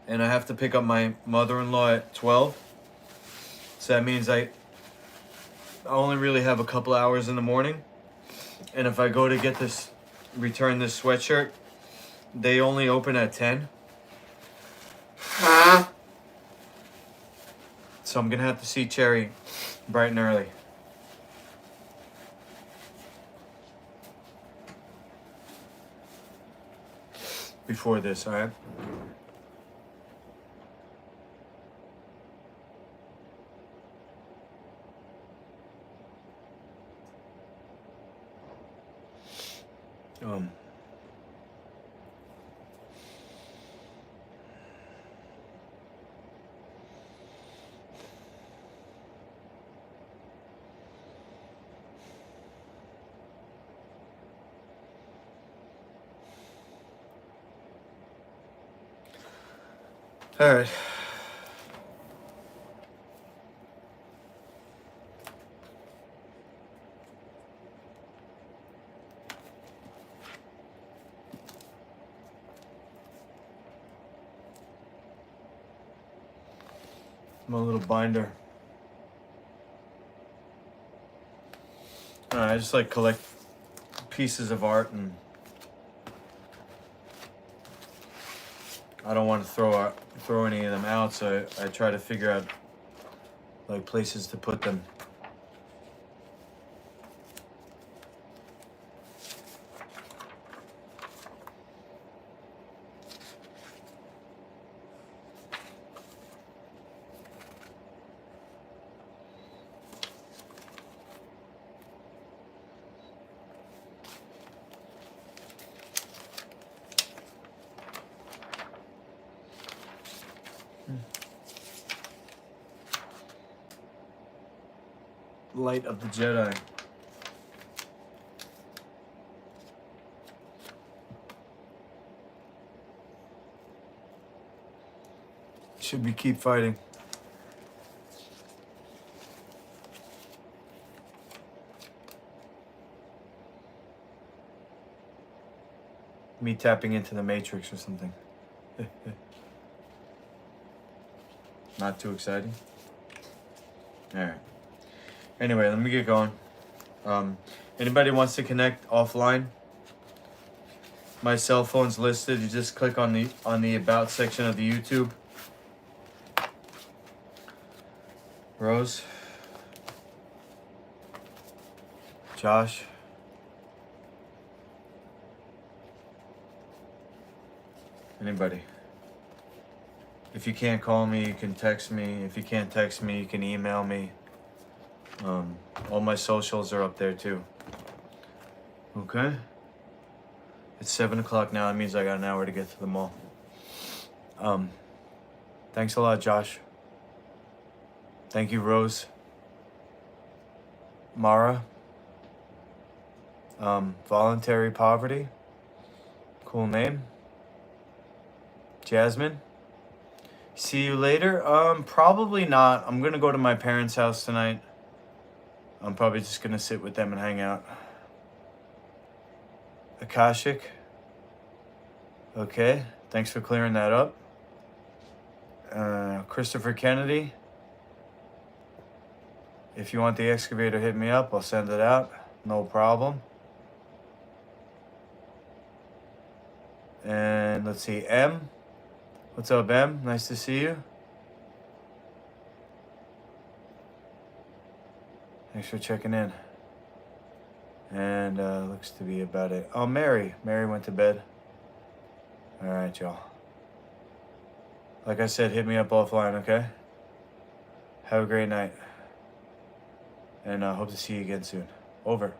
and I have to pick up my mother-in-law at 12. So that means I only really have a couple hours in the morning, and if I go to get this, return this sweatshirt, they only open at 10. So I'm gonna have to see Cherry bright and early. Before this, alright? Alright. My little binder. I just like collect pieces of art, and I don't want to throw any of them out, so I try to figure out like places to put them. Light of the Jedi. Should we keep fighting? Me tapping into the Matrix or something. Not too exciting. Alright. Anyway, let me get going. Anybody wants to connect offline? My cell phone's listed. You just click on the about section of the YouTube. Rose. Josh. Anybody. If you can't call me, you can text me. If you can't text me, you can email me. All my socials are up there too. Okay? It's 7 o'clock now. That means I got an hour to get to the mall. Thanks a lot, Josh. Thank you, Rose. Mara. Voluntary Poverty. Cool name. Jasmine. See you later? Probably not. I'm gonna go to my parents' house tonight. I'm probably just gonna sit with them and hang out. Akashic. Okay, thanks for clearing that up. Christopher Kennedy. If you want the excavator, hit me up. I'll send it out. No problem. And let's see, M. What's up, M? Nice to see you. Thanks for checking in. And looks to be about it. Oh, Mary. Mary went to bed. All right, y'all. Like I said, hit me up offline, okay? Have a great night. And I hope to see you again soon. Over.